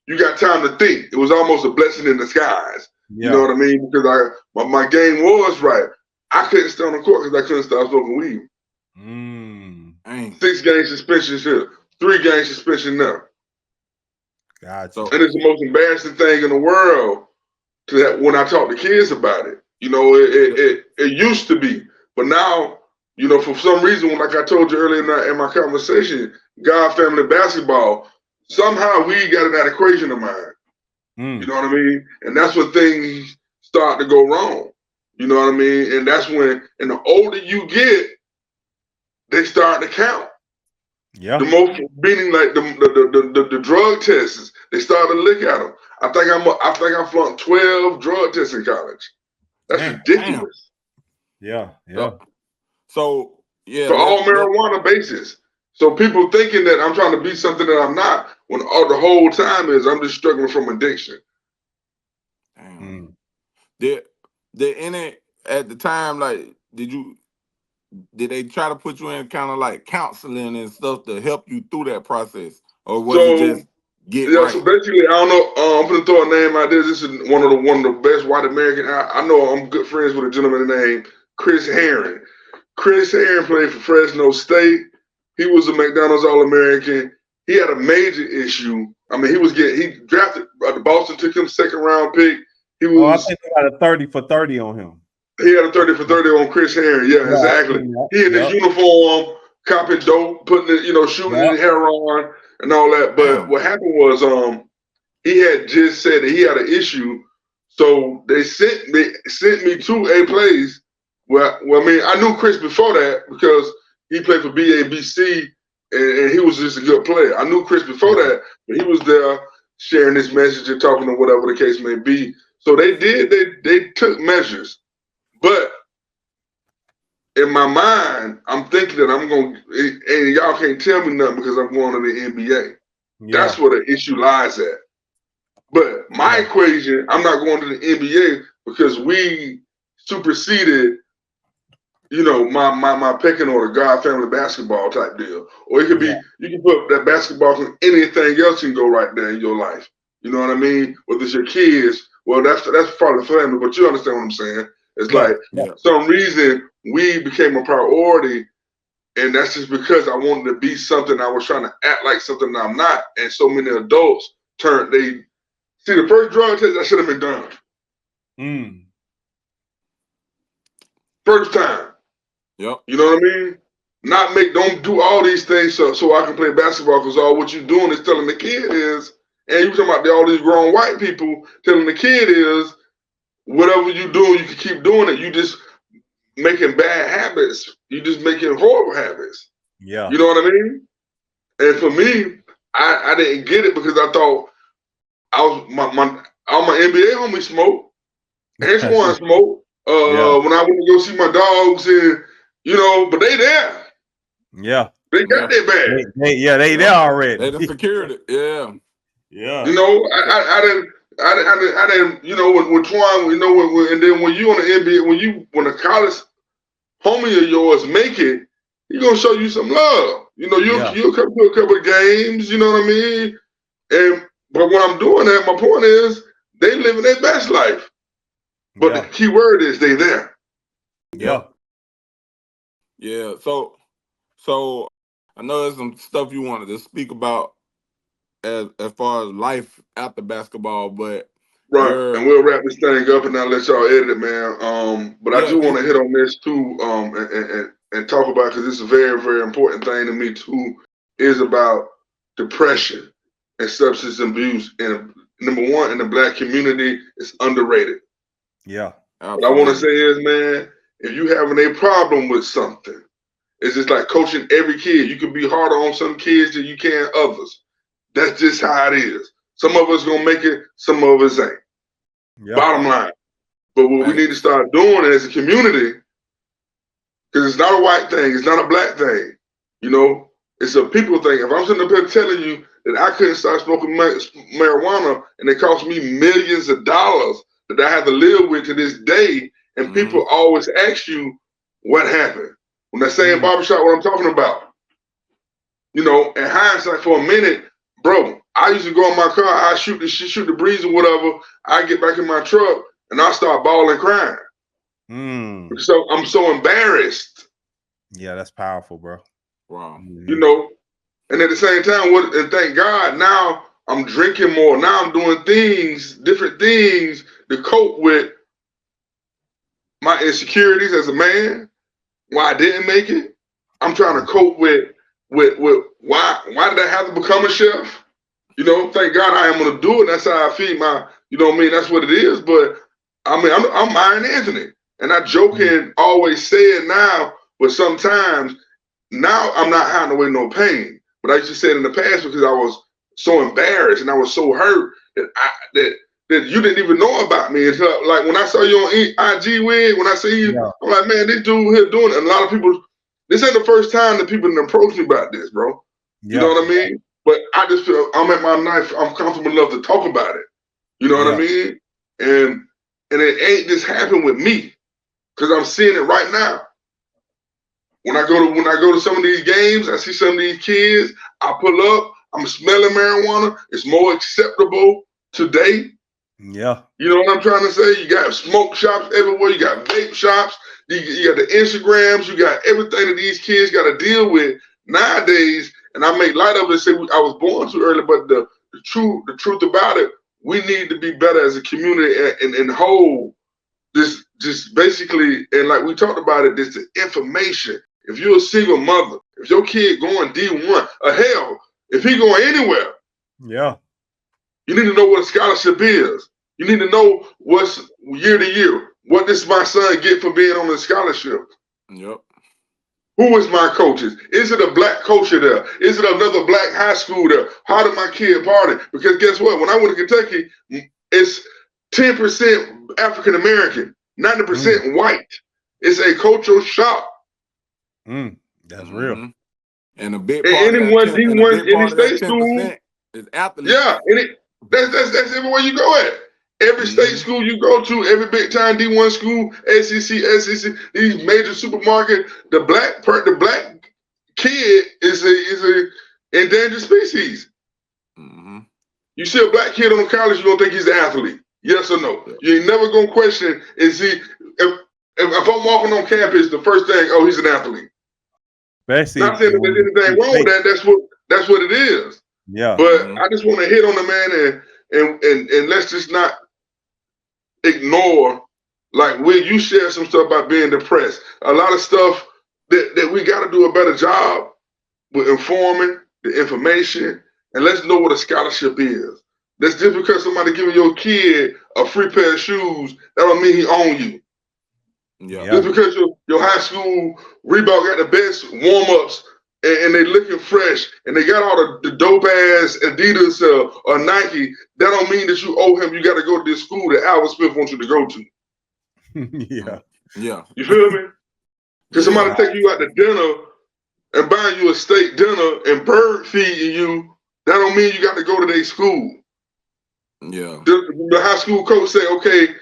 [SPEAKER 2] you got time to think. It was almost a blessing in disguise. You know what I mean? Because my game was right. I couldn't stay on the court because I couldn't stop smoking weed. 6 game suspension here, 3 game suspension there.
[SPEAKER 1] Gotcha.
[SPEAKER 2] And it's the most embarrassing thing in the world when I talk to kids about it. You know, it used to be, but now, you know, for some reason, like I told you earlier in my conversation, God Family Basketball, somehow we got in that equation of mine. You know what I mean? And that's when things start to go wrong. You know what I mean? And that's when, and the older you get, they start to count.
[SPEAKER 1] Yeah.
[SPEAKER 2] The most meaning like the drug tests, they start to look at them. I think I flunked 12 drug tests in college. That's ridiculous.
[SPEAKER 1] Yeah.
[SPEAKER 3] So
[SPEAKER 2] for all marijuana basis. So people thinking that I'm trying to be something that I'm not, when all the whole time is I'm just struggling from addiction.
[SPEAKER 3] Did in it at the time, like, did they try to put you in kind of like counseling and stuff to help you through that process, or was it just get right?
[SPEAKER 2] So basically, I don't know. I'm gonna throw a name out there. This is one of the best white American. I know I'm good friends with a gentleman named Chris Herring. Chris Aaron played for Fresno State. He was a McDonald's All-American. He had a major issue. I mean, he drafted, the Boston took him second round pick. He was.
[SPEAKER 1] I think they got a 30 for 30 on him.
[SPEAKER 2] He had a 30 for 30 on Chris Aaron. Yeah, exactly. He in his uniform, copping dope, putting it, shooting his hair on and all that. But what happened was, he had just said that he had an issue, so they sent me to a place where I mean, I knew Chris before that because he played for BABC and he was just a good player. I knew Chris before that, but he was there sharing this message and talking to whatever the case may be. So they took measures, but in my mind, I'm thinking that I'm going to, and y'all can't tell me nothing because I'm going to the NBA. Yeah. That's where the issue lies at. But my equation, I'm not going to the NBA because we superseded, my pecking order, God family basketball type deal. Or it could be, you can put that basketball from anything else can go right there in your life. You know what I mean? Whether it's your kids, well, that's part of the family, but you understand what I'm saying. It's like some reason we became a priority, and that's just because I wanted to be something. I was trying to act like something I'm not, and so many adults see the first drug test that should have been done. First time.
[SPEAKER 3] Yep.
[SPEAKER 2] You know what I mean? Don't do all these things so I can play basketball, because all what you're doing is telling the kid is, and you talking about all these grown white people telling the kid is, whatever you do, you can keep doing it. You just making bad habits. You just making horrible habits.
[SPEAKER 1] Yeah.
[SPEAKER 2] You know what I mean? And for me, I didn't get it because I thought all my NBA homies smoke. H1 smoke. When I went to go see my dogs, and but they there.
[SPEAKER 1] Yeah.
[SPEAKER 2] They got their bag.
[SPEAKER 1] They there already.
[SPEAKER 3] They done secured it. Yeah.
[SPEAKER 1] Yeah.
[SPEAKER 2] I didn't. With Twan, and then when you on the NBA, when a college homie of yours make it, he gonna show you some love. You'll come to a couple of games. You know what I mean? But when I'm doing that, my point is they living their best life. But the key word is they there.
[SPEAKER 1] Yeah.
[SPEAKER 3] Yeah. So I know there's some stuff you wanted to speak about as far as life after basketball, but
[SPEAKER 2] and we'll wrap this thing up and I'll let y'all edit it, man. But I do want to hit on this too, and talk about, because it's a very, very important thing to me too, is about depression and substance abuse. And number one, in the Black community, it's underrated.
[SPEAKER 1] Yeah.
[SPEAKER 2] What I want to say is, man, if you having a problem with something, it's just like coaching every kid. You can be harder on some kids than you can others. That's just how it is. Some of us gonna make it, some of us ain't. Yeah. Bottom line. But what we need to start doing as a community, because it's not a white thing, it's not a black thing. It's a people thing. If I'm sitting up here telling you that I couldn't start smoking marijuana and it cost me millions of dollars that I have to live with to this day, and people always ask you what happened. When they say in barbershop what I'm talking about. In hindsight, for a minute, bro, I used to go in my car, I shoot the breeze or whatever, I get back in my truck and I start bawling, crying. So I'm so embarrassed.
[SPEAKER 1] Yeah, that's powerful, bro.
[SPEAKER 3] Wow.
[SPEAKER 2] And at the same time, and thank God, now I'm drinking more. Now I'm doing different things to cope with my insecurities as a man, why I didn't make it. I'm trying to cope with why did I have to become a chef? Thank God I am going to do it. That's how I feed my, that's what it is. But I mean, I'm Myron Anthony. And I joking always say it now, but sometimes now I'm not hiding away no pain. But I used to say it in the past because I was so embarrassed and I was so hurt that you didn't even know about me until, like, when I saw you on IG Wig, when I see you, I'm like, man, this dude here doing it. And a lot of people, this ain't the first time that people approach me about this, bro. You know what I mean? But I just feel I'm at my knife. I'm comfortable enough to talk about it. You know what I mean? And it ain't just happened with me, because I'm seeing it right now. When I go to some of these games, I see some of these kids. I pull up. I'm smelling marijuana. It's more acceptable today.
[SPEAKER 1] Yeah.
[SPEAKER 2] You know what I'm trying to say? You got smoke shops everywhere. You got vape shops. You got the Instagrams, you got everything that these kids got to deal with nowadays. And I make light of it and say I was born too early, but the truth about it, we need to be better as a community and whole. This just basically, and like we talked about it, this the information. If you're a single mother, if your kid going D1, or hell, if he going anywhere,
[SPEAKER 1] yeah,
[SPEAKER 2] you need to know what a scholarship is. You need to know what's year to year. What does my son get for being on a scholarship?
[SPEAKER 3] Yep. Who
[SPEAKER 2] is my coaches? Is it a black coach there? Is it another black high school there? How did my kid party? Because guess what? When I went to Kentucky, it's 10% African American, 90% white. It's a cultural shock.
[SPEAKER 1] That's real.
[SPEAKER 3] And a big part
[SPEAKER 2] of that 10%, any state school
[SPEAKER 3] is athletes.
[SPEAKER 2] Yeah, and that's everywhere you go at. Every state school you go to, every big time D1 school, SEC, these major supermarket, the black kid is a endangered species. You see a black kid on college, you don't think he's an athlete? Yes or no? You ain't never gonna question is he. If I'm walking on campus, the first thing, oh, he's an athlete. Not saying that there's anything wrong with that. That's what it is.
[SPEAKER 1] Yeah.
[SPEAKER 2] But I just want to hit on the man and let's just not ignore, like when you share some stuff about being depressed. A lot of stuff that we got to do a better job with informing the information, and let's know what a scholarship is. That's just because somebody giving your kid a free pair of shoes, that don't mean he own you.
[SPEAKER 1] Yeah.
[SPEAKER 2] Just because your high school Reebok got the best warm-ups and they looking fresh and they got all the dope ass Adidas or Nike, that don't mean that you owe him. You got to go to this school that Alvin Smith wants you to go to.
[SPEAKER 1] Yeah.
[SPEAKER 2] You feel me? Because somebody take you out to dinner and buying you a steak dinner and bird feeding you, that don't mean you got to go to their school.
[SPEAKER 3] Yeah.
[SPEAKER 2] The high school coach say, okay,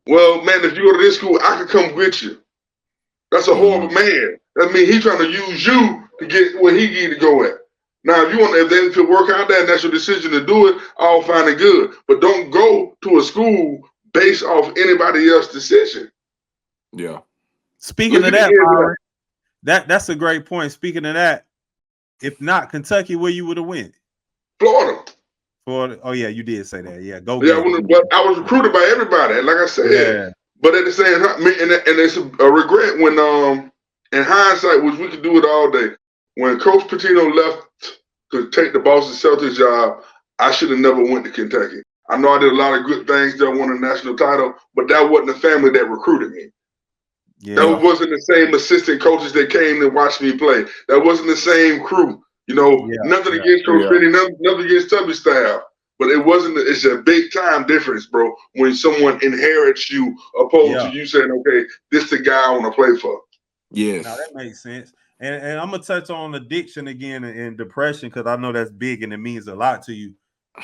[SPEAKER 2] well, man, if you go to this school, I can come with you. That's a horrible man. That means he's trying to use you to get where he need to go at. Now, if they can work out that and that's your decision to do it, all fine and good. But don't go to a school based off anybody else's decision.
[SPEAKER 3] Yeah.
[SPEAKER 1] Speaking of that, Myron, that's a great point. Speaking of that, if not Kentucky, where you would have went?
[SPEAKER 2] Florida.
[SPEAKER 1] Oh yeah, you did say that. Yeah, go.
[SPEAKER 2] Yeah, but I was recruited by everybody, like I said. But at the same time, and it's a regret when in hindsight, which we could do it all day. When Coach Pitino left to take the Boston Celtics job, I should have never went to Kentucky. I know I did a lot of good things there, won a national title, but that wasn't the family that recruited me. Yeah. That wasn't the same assistant coaches that came and watched me play. That wasn't the same crew. You know, nothing against Coach Pitty, nothing against Tubby staff. But it wasn't. It's a big time difference, bro. When someone inherits you, opposed to you saying, "Okay, this is the guy I want to play for."
[SPEAKER 3] Yes,
[SPEAKER 1] now that makes sense. And I'm gonna touch on addiction again and depression because I know that's big and it means a lot to you.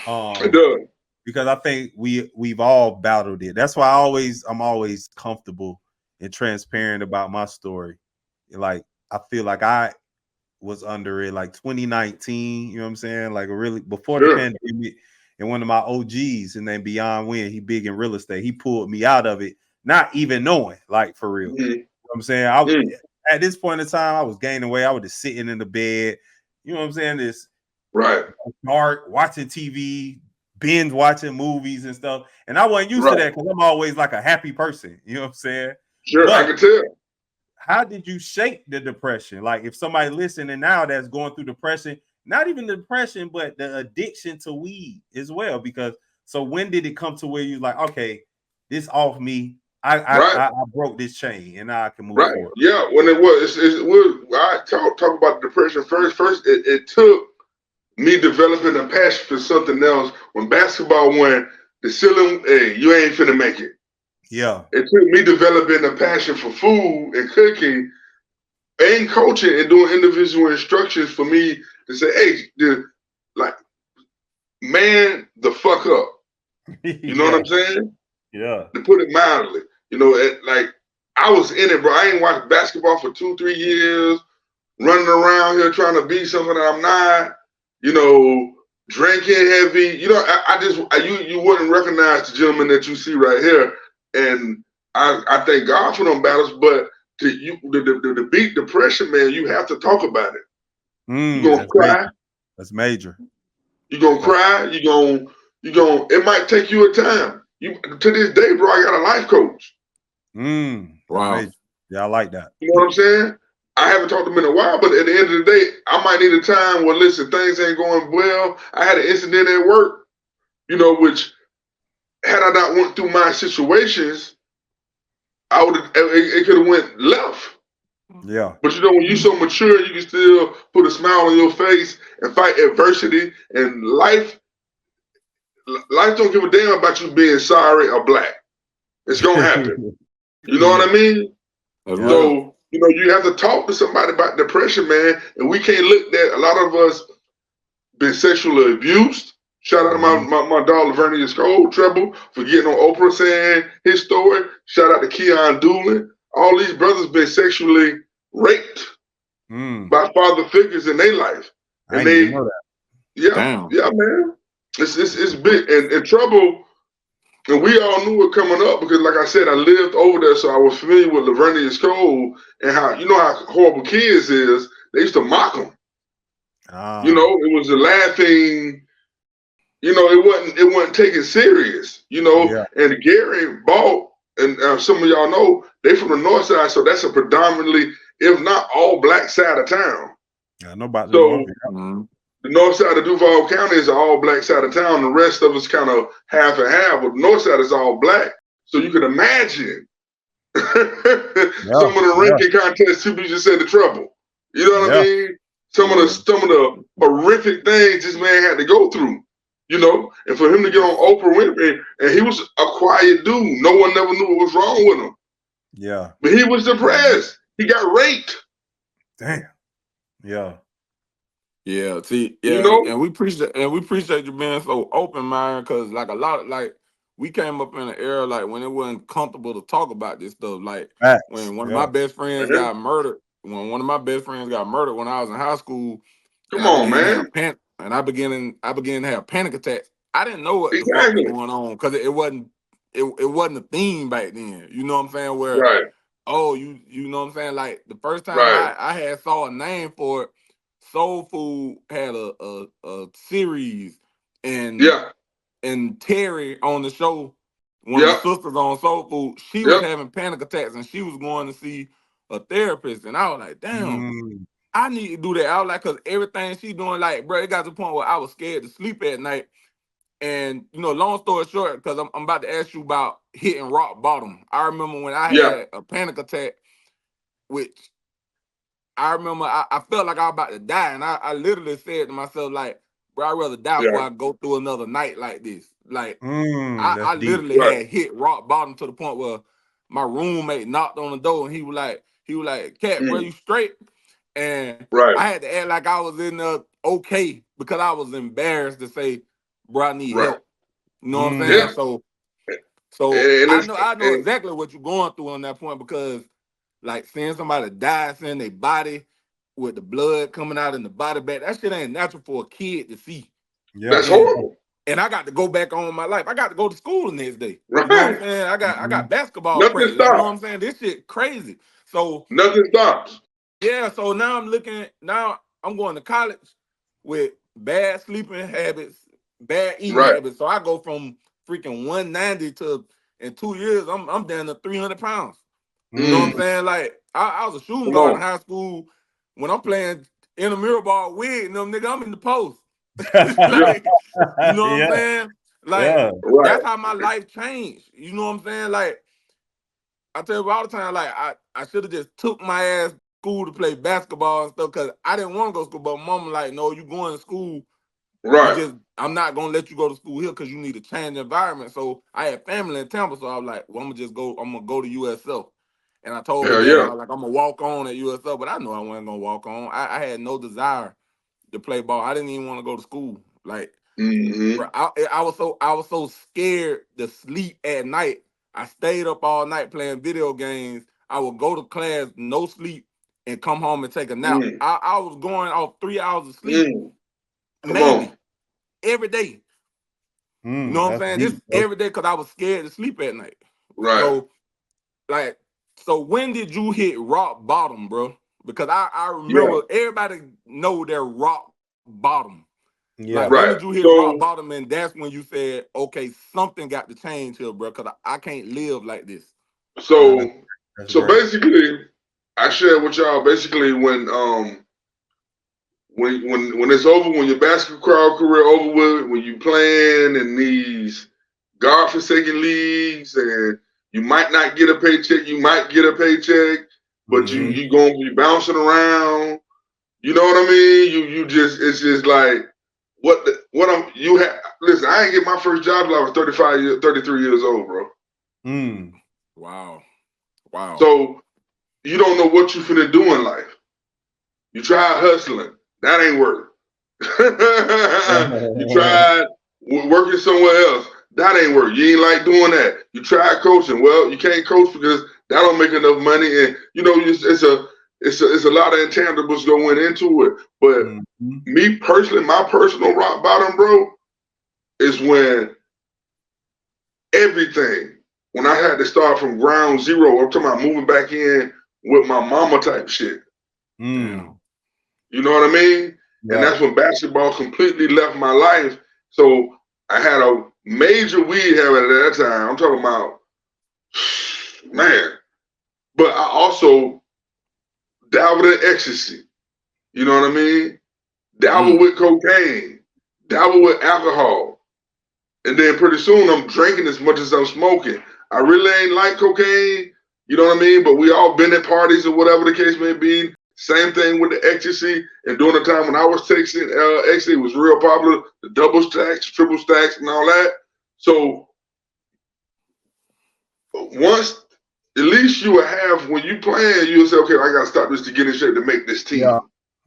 [SPEAKER 2] It does,
[SPEAKER 1] because I think we've all battled it. That's why I'm always comfortable and transparent about my story. Like I feel like I was under it like 2019. You know what I'm saying? Like really before the pandemic. And one of my OGs, and then Beyond Win, he big in real estate. He pulled me out of it, not even knowing, like for real. You know what I'm saying? At this point in time, I was gaining weight. I was just sitting in the bed. You know what I'm saying? This dark, watching TV, binge watching movies and stuff. And I wasn't used to that because I'm always like a happy person. You know what I'm saying?
[SPEAKER 2] Sure, but I can tell.
[SPEAKER 1] How did you shake the depression? Like if somebody listening now that's going through depression, not even the depression, but the addiction to weed as well. Because so when did it come to where you're like, okay, this off me, I broke this chain and now I can move forward.
[SPEAKER 2] Yeah, when it was, I talk about depression first. First, it took me developing a passion for something else. When basketball went, the ceiling, hey, you ain't finna make it.
[SPEAKER 1] Yeah.
[SPEAKER 2] It took me developing a passion for food and cooking and coaching and doing individual instructions for me to say, hey, like, man, the fuck up. You know what I'm saying?
[SPEAKER 1] Yeah.
[SPEAKER 2] To put it mildly. You know, like, I was in it, bro. I ain't watched basketball for 2-3 years, running around here trying to be something that I'm not, you know, drinking heavy. You know, you wouldn't recognize the gentleman that you see right here. And I thank God for them battles, but to beat depression, man, you have to talk about it. You're gonna cry.
[SPEAKER 1] That's major.
[SPEAKER 2] You're gonna cry. You're gonna. It might take you a time. To this day, bro, I got a life coach.
[SPEAKER 3] Wow.
[SPEAKER 1] Major. Yeah, I like that.
[SPEAKER 2] You know what I'm saying? I haven't talked to him in a while, but at the end of the day, I might need a time where, listen, things ain't going well. I had an incident at work, which had I not went through my situations, I would have. It could have went left.
[SPEAKER 1] Yeah.
[SPEAKER 2] But when you're so mature, you can still put a smile on your face and fight adversity. And life don't give a damn about you being sorry or black. It's gonna happen. You know what I mean? So, you have to talk to somebody about depression, man. And we can't look that. A lot of us been sexually abused. Shout out to my dog Lavernia Scole Treble for getting on Oprah saying his story. Shout out to Keon Doolin. All these brothers been sexually raped by father figures in their life. And
[SPEAKER 1] I didn't know that.
[SPEAKER 2] Yeah, man. It's big and trouble. And we all knew it coming up because, like I said, I lived over there, so I was familiar with Lavernia Scole and how how horrible kids is. They used to mock them. It was a laughing. It wasn't taken serious. And Gary Ball and some of y'all know they from the north side, so that's a predominantly, if not all black side of town.
[SPEAKER 1] I know about
[SPEAKER 2] so. The north side of Duval County is an all black side of town. The rest of us kind of half and half, but the north side is all black. So you can imagine some of the ranking contests people just said the trouble. You know what I mean? Some of the horrific things this man had to go through. And for him to get on Oprah Winfrey, and he was a quiet dude. No one never knew what was wrong with him.
[SPEAKER 1] Yeah.
[SPEAKER 2] But he was depressed. He got raped.
[SPEAKER 1] Damn. Yeah.
[SPEAKER 3] Yeah, see, and we appreciate you being so open, Myron, because like a lot of we came up in an era when it wasn't comfortable to talk about this stuff. When one of my best friends got murdered, when I was in high school,
[SPEAKER 2] come on, man.
[SPEAKER 3] I began to have panic attacks. I didn't know what the fuck was going on because it wasn't a theme back then. You know what I'm saying? Where you know what I'm saying? Like the first time I had saw a name for it. Soul Food had a series, and Terry on the show, one of the sisters on Soul Food, she was having panic attacks, and she was going to see a therapist, and I was like, damn, I need to do that. I was like, because everything she doing, bro, it got to the point where I was scared to sleep at night, and long story short, because I'm about to ask you about hitting rock bottom. I remember when I had a panic attack, which I remember I felt like I was about to die, and I literally said to myself, bro, I'd rather die before I go through another night like this. I literally had hit rock bottom to the point where my roommate knocked on the door, and he was like, Cat, bro, you straight? And I had to act like I was in there okay because I was embarrassed to say, bro, I need help. You know what I'm saying? So I know exactly what you're going through on that point because seeing somebody die, seeing their body with the blood coming out in the body bag, that shit ain't natural for a kid to see.
[SPEAKER 2] Yeah. That's horrible.
[SPEAKER 3] And I got to go back on my life. I got to go to school the next day. You know what I'm saying? I got basketball practice.
[SPEAKER 2] Stops.
[SPEAKER 3] You know what I'm saying? This shit crazy. So
[SPEAKER 2] nothing stops.
[SPEAKER 3] Yeah, so now I'm going to college with bad sleeping habits, bad eating habits. So I go from freaking 190 to in 2 years, I'm down to 300 pounds. You know what I'm saying? I was a shooting guard in high school. When I'm playing intramural ball with them, nigga, I'm in the post. You know what I'm saying? That's how my life changed. You know what I'm saying? I tell you all the time, I should have just took my ass to school to play basketball and stuff because I didn't want to go to school. But mama no, you going to school.
[SPEAKER 2] Right.
[SPEAKER 3] I'm not gonna let you go to school here because you need to change the environment. So I had family in Tampa, so I was like, well, I'm gonna go to USF. And I told her that I was like, I'm gonna walk on at USF, but I knew I wasn't gonna walk on. I had no desire to play ball. I didn't even want to go to school. Bro, I was so scared to sleep at night. I stayed up all night playing video games. I would go to class, no sleep, and come home and take a nap. I was going off 3 hours of sleep, maybe every day. You know what I'm saying? Just every day because I was scared to sleep at night.
[SPEAKER 2] Right.
[SPEAKER 3] So like, so when did you hit rock bottom, bro? Because I remember everybody know their rock bottom.
[SPEAKER 1] Yeah.
[SPEAKER 3] Like, when did you hit rock bottom, and that's when you said, okay, something got to change here, bro, because I can't live like this.
[SPEAKER 2] So, basically, I shared with y'all basically when it's over, when your basketball career over with, when you playing in these godforsaken leagues, and you might not get a paycheck, you might get a paycheck, but you gonna be bouncing around. You know what I mean? You just, it's just like listen, I ain't get my first job till I was 33 years old, bro.
[SPEAKER 3] Wow.
[SPEAKER 2] So you don't know what you finna do in life. You tried hustling, that ain't work. You tried working somewhere else, that ain't work. You ain't like doing that. You tried coaching, well, you can't coach because that don't make enough money, and you know it's a lot of intangibles going into it. But me personally, my personal rock bottom, bro, is when everything, when I had to start from ground zero. I'm talking about moving back in with my mama type shit. You know what I mean? Yeah. And that's when basketball completely left my life. So I had a major weed habit at that time. I'm talking about, man. But I also dabbled in ecstasy. You know what I mean? Dabbled with cocaine. Dabbled with alcohol. And then pretty soon I'm drinking as much as I'm smoking. I really ain't like cocaine. You know what I mean? But we all been at parties or whatever the case may be. Same thing with the ecstasy. And during the time when I was taking ecstasy, it was real popular. The double stacks, triple stacks, and all that. So once, at least you will have, when you playing, you'll say, okay, I got to stop this to get in shape to make this team.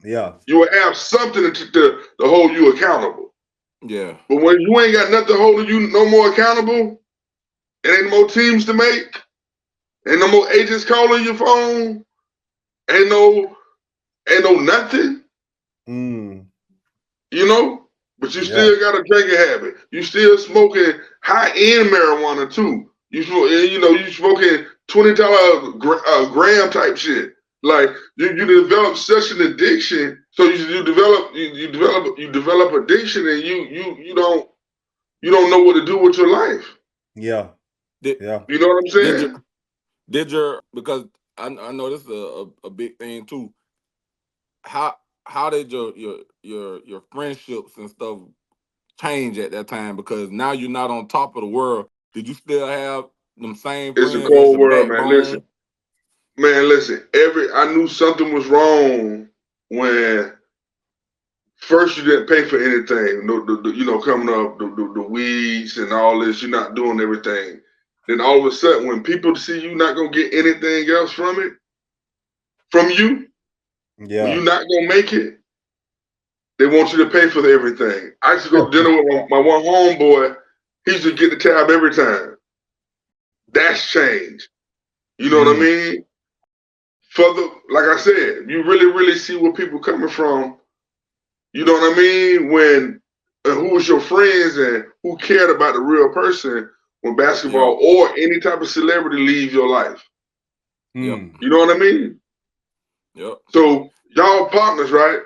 [SPEAKER 1] Yeah.
[SPEAKER 2] You will have something to hold you accountable.
[SPEAKER 3] Yeah.
[SPEAKER 2] But when you ain't got nothing holding you no more accountable, it ain't no more teams to make, ain't no more agents calling your phone, ain't no nothing. You know, but you still got a drinking habit. You still smoking high-end marijuana too. You smoking $20 gram type shit. Like you develop such an addiction, so you develop addiction, and you don't know what to do with your life.
[SPEAKER 1] Yeah.
[SPEAKER 2] You know what I'm saying?
[SPEAKER 3] Because I know this is a big thing too. How did your friendships and stuff change at that time? Because now you're not on top of the world. Did you still have them same friends?
[SPEAKER 2] It's a cold world, man. Listen. I knew something was wrong when first you didn't pay for anything. Coming up, the weeds and all this, you're not doing everything. Then all of a sudden, when people see you not gonna get anything else from you, when you're not gonna make it, they want you to pay for everything. I used to go to dinner with my one homeboy. He used to get the tab every time. That's changed. You know what I mean? Like I said, you really, really see where people coming from. You know what I mean? When who was your friends and who cared about the real person when basketball or any type of celebrity leave your life. You know what I mean? So y'all partners, right?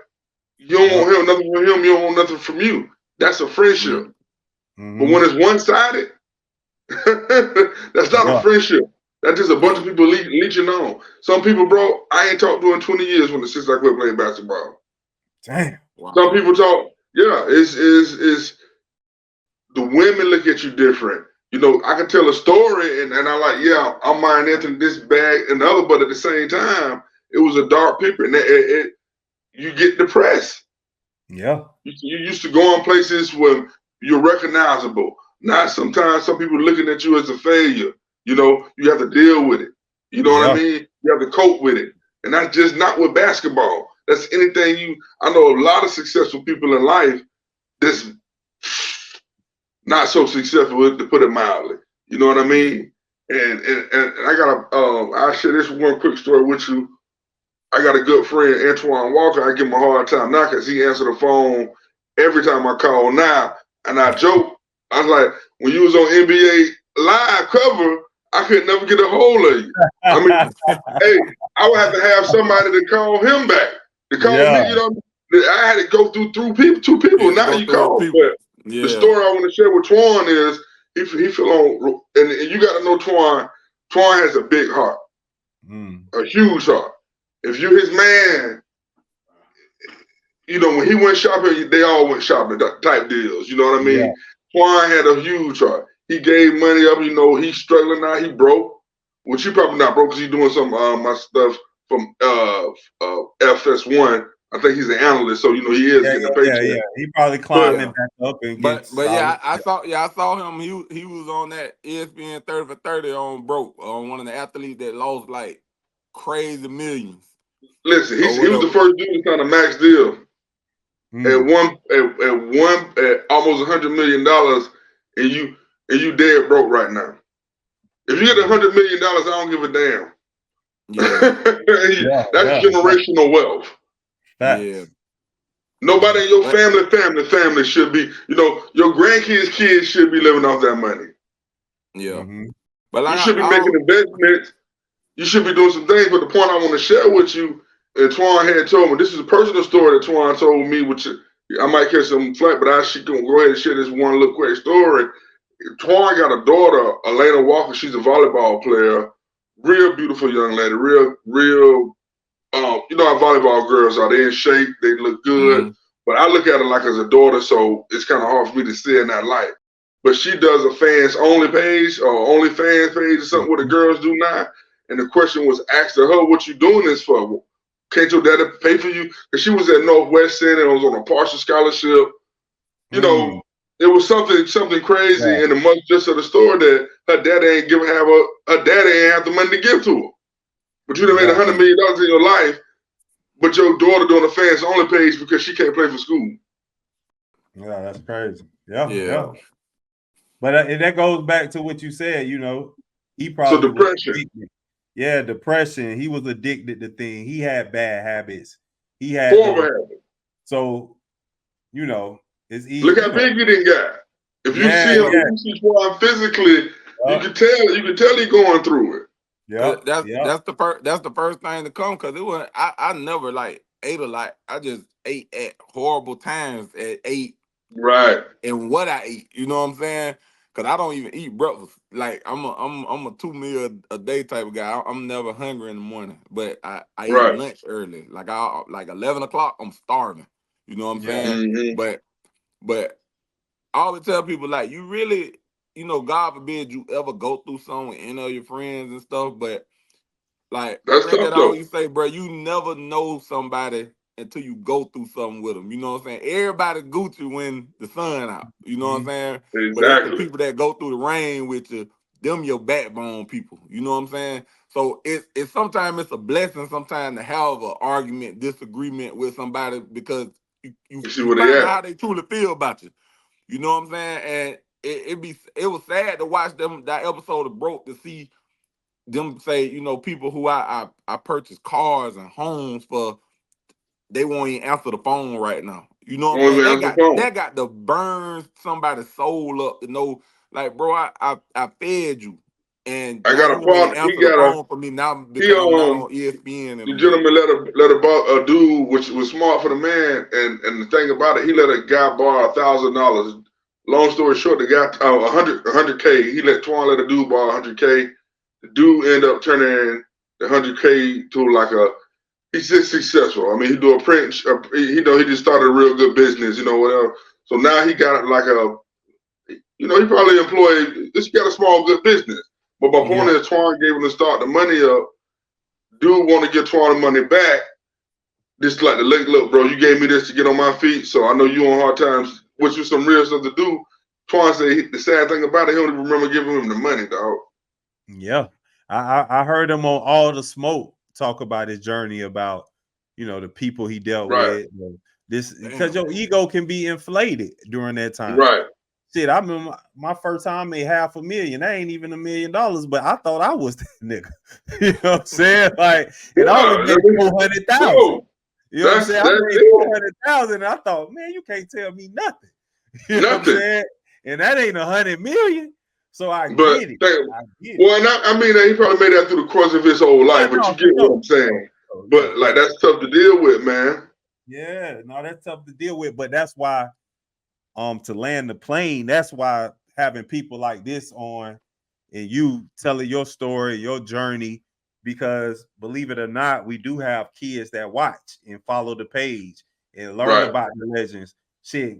[SPEAKER 2] You don't want him nothing from him. You don't want nothing from you. That's a friendship. But when it's one-sided, that's not a friendship. That's just a bunch of people leeching on. Some people, bro, I ain't talked to in 20 years since I quit playing basketball.
[SPEAKER 1] Damn.
[SPEAKER 3] Wow.
[SPEAKER 2] Some people talk, it's the women look at you different. You know, I can tell a story and I'm like, I'm Myron Anthony, this bag and the other, but at the same time, it was a dark picture. And you get depressed.
[SPEAKER 1] Yeah.
[SPEAKER 2] You used to go on places where you're recognizable. Now, sometimes some people looking at you as a failure. You know, you have to deal with it. You know what I mean? You have to cope with it. And that's just not with basketball. That's anything I know a lot of successful people in life that's not so successful, to put it mildly. You know what I mean? And I I'll share this one quick story with you. I got a good friend, Antoine Walker. I give him a hard time now because he answered the phone every time I call now. And I joke. I was like, when you was on NBA Live cover, I could never get a hold of you. I mean, hey, I would have to have somebody to call him back. To call me, you know, I had to go through two people. Now you call. But the story I want to share with Twan is he fell on, and you got to know Twan. Twan has a big heart, a huge heart. If you're his man, you know, when he went shopping, they all went shopping type deals. You know what I mean? Yeah. Twan had a huge heart. He gave money up. You know, he's struggling now. He broke. Which he probably not broke because he's doing some my stuff from FS1. I think he's an analyst, so you know he is getting a paycheck.
[SPEAKER 1] Yeah. He probably climbing back up and
[SPEAKER 3] but I saw him. He was on that ESPN 30 for 30 on broke on one of the athletes that lost like crazy millions.
[SPEAKER 2] Listen, he was the first dude to sign a max deal at almost $100 million, and you dead broke right now. If you get $100 million, I don't give a damn. Yeah. That's generational wealth.
[SPEAKER 3] Yeah.
[SPEAKER 2] Nobody in your family should be, you know, your grandkids' kids should be living off that money.
[SPEAKER 3] Yeah.
[SPEAKER 2] But you should be making investments. You should be doing some things. But the point I want to share with you, and Twan had told me, this is a personal story that Twan told me, which I might catch some flack, but I should go ahead and share this one little quick story. Twan got a daughter, Elena Walker. She's a volleyball player. Real beautiful young lady. Real, you know how volleyball girls are. They in shape. They look good. But I look at her like as a daughter, so it's kind of hard for me to see in that light. But she does a fans-only page or OnlyFans page or something what the girls do now. And the question was asked to her, what you doing this for? Can't your daddy pay for you? Because she was at Northwest Center and was on a partial scholarship. You know, it was something crazy, and the mother just said the story that her daddy ain't her daddy ain't have the money to give to her. But you done made $100 million in your life, but your daughter doing a fans only page because she can't play for school.
[SPEAKER 1] Yeah, that's crazy. Yeah. But that goes back to what you said. You know, he probably
[SPEAKER 2] depression.
[SPEAKER 1] Depression. He was addicted to things. He had bad habits. He had
[SPEAKER 2] horrible habits.
[SPEAKER 1] So, you know. It's easy.
[SPEAKER 2] Look how big he done got. If you see him, if you see Twan physically, you can tell he's going through it.
[SPEAKER 3] That's the first thing to come, because it was I never like ate a lot. I just ate at horrible times at 8.
[SPEAKER 2] Right.
[SPEAKER 3] And what I eat, you know what I'm saying? Because I don't even eat breakfast. Like I'm a 2 meal a day type of guy. I'm never hungry in the morning, but I eat lunch early. Like 11 o'clock, I'm starving. You know what I'm saying? But I always tell people, like, you really, you know, God forbid you ever go through something with any of your friends and stuff, but like,
[SPEAKER 2] that's
[SPEAKER 3] I always say, bro, you never know somebody until you go through something with them. You know what I'm saying? Everybody Gucci when the sun out. You know what I'm saying?
[SPEAKER 2] Exactly.
[SPEAKER 3] But it's the people that go through the rain with you, them your backbone people. You know what I'm saying? So it's sometimes it's a blessing sometimes to have an argument, disagreement with somebody, because you find out how they truly feel about you. You know what I'm saying? And it was sad to watch that episode of Broke, to see them say, you know, people who I purchased cars and homes for, they won't even answer the phone right now. You know what I'm saying? That got to burn somebody's soul up to know, like, bro, I fed you. And
[SPEAKER 2] I got a partner.
[SPEAKER 3] He got the phone for me now because I'm not on ESPN.
[SPEAKER 2] The gentleman let a dude, which was smart for the man, and the thing about it, he let a guy borrow $1,000. Long story short, the guy $100K. He let Twan let a dude borrow $100K. The dude ended up turning the $100K to he's just successful. I mean, he do a print. He just started a real good business. You know, whatever. So now he got he probably employed. He got a small good business. But my point is, Twan gave him to start the money up. Dude want to get Twan the money back. Just like look, bro, you gave me this to get on my feet, so I know you on hard times, which was some real stuff to do. Twan said the sad thing about it, he don't even remember giving him the money, dog.
[SPEAKER 1] Yeah. I heard him on All the Smoke talk about his journey, about, you know, the people he dealt with. This because your ego can be inflated during that time.
[SPEAKER 2] Right.
[SPEAKER 1] Shit, I remember my first time I made $500,000. That ain't even $1 million, but I thought I was that nigga. You know what I'm saying? Like, and I only made 400,000. You know what I'm saying? I made 400,000, and I thought, man, you can't tell me nothing. You know what I'm saying? And that ain't $100 million. So I get it.
[SPEAKER 2] Well, I mean, he probably made that through the course of his whole life, but you get what I'm saying. But like, that's tough to deal with, man.
[SPEAKER 1] Yeah, no, that's tough to deal with. But that's why, to land the plane, that's why having people like this on and you telling your story, your journey, because believe it or not, we do have kids that watch and follow the page and learn about the legends. Shit,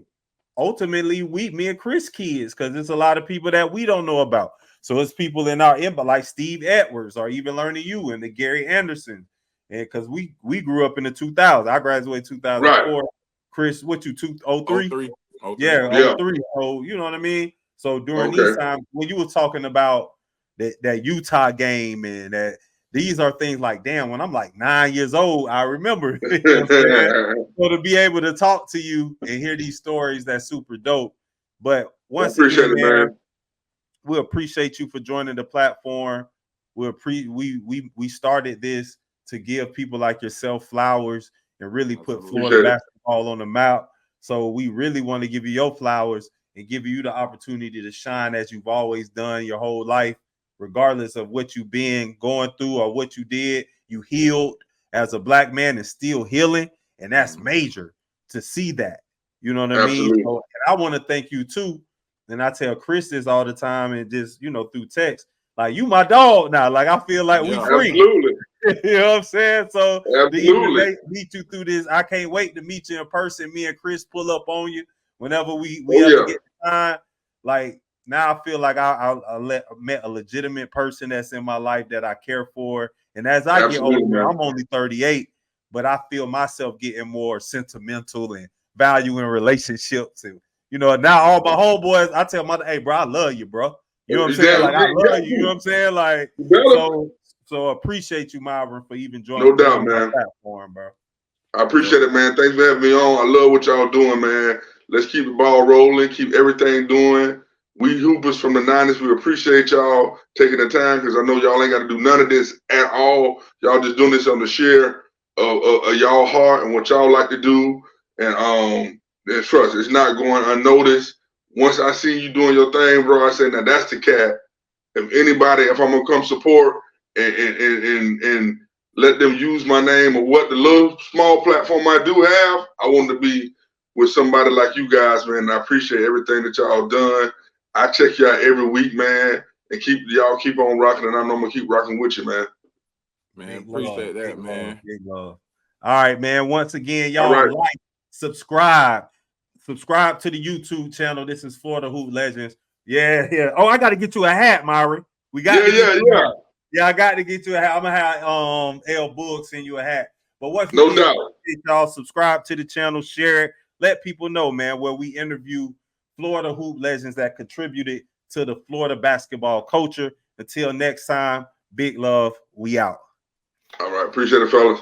[SPEAKER 1] ultimately, me and Chris kids, because there's a lot of people that we don't know about. So it's people in our inbox like Steve Edwards, or even learning you and the Gary Anderson. And because we grew up in the 2000s. I graduated 2004. Right. Chris, what you 2003? Yeah, 03. So you know what I mean? So during these times, when you were talking about that Utah game and that these are things like, damn, when I'm like 9 years old, I remember. You know what I'm saying? So to be able to talk to you and hear these stories, that's super dope. But once again, man, we appreciate you for joining the platform. We started this to give people like yourself flowers and really put Florida basketball on the map. So we really want to give you your flowers and give you the opportunity to shine as you've always done your whole life, regardless of what you've been going through or what you did. You healed as a Black man and still healing, and that's major to see that. You know what I mean? So, and I want to thank you too. And I tell Chris this all the time, and just, you know, through text, like, you my dog now. Like, I feel like we free.
[SPEAKER 2] Absolutely.
[SPEAKER 1] You know what I'm saying? So to even meet you through this, I can't wait to meet you in person. Me and Chris pull up on you whenever we ever get the time. Like, now I feel like I met a legitimate person that's in my life that I care for. And as I get older, I'm only 38, but I feel myself getting more sentimental and valuing relationships. And, you know, now all my homeboys, I tell my, hey, bro, I love you, bro. You know what I'm saying? Like, I love you. You know what I'm saying? Like, so appreciate you, Myron, for even joining my platform, bro.
[SPEAKER 2] I appreciate it, man. Thanks for having me on. I love what y'all doing, man. Let's keep the ball rolling, keep everything doing. We Hoopers from the 90s, we appreciate y'all taking the time, because I know y'all ain't got to do none of this at all. Y'all just doing this on the share of y'all heart and what y'all like to do. And trust, it's not going unnoticed. Once I see you doing your thing, bro, I say, now that's the cat. If I'm gonna come support and let them use my name or what the little small platform I do have, I want to be with somebody like you guys, man. I appreciate everything that y'all done. I check y'all every week, man, and y'all keep on rocking, and I know I'm gonna keep rocking with you, man.
[SPEAKER 3] Man, appreciate that, man.
[SPEAKER 1] Big love. All right, man. Once again, y'all like, subscribe to the YouTube channel. This is Florida Hoop Legends. Yeah. Oh, I got to get you a hat, Myron. We got Yeah, I got to get you a hat. I'm gonna have L Boog send you a hat. But once
[SPEAKER 2] no doubt,
[SPEAKER 1] y'all subscribe to the channel, share it, let people know, man, where we interview Florida Hoop Legends that contributed to the Florida basketball culture. Until next time, big love. We out.
[SPEAKER 2] All right, appreciate it, fellas.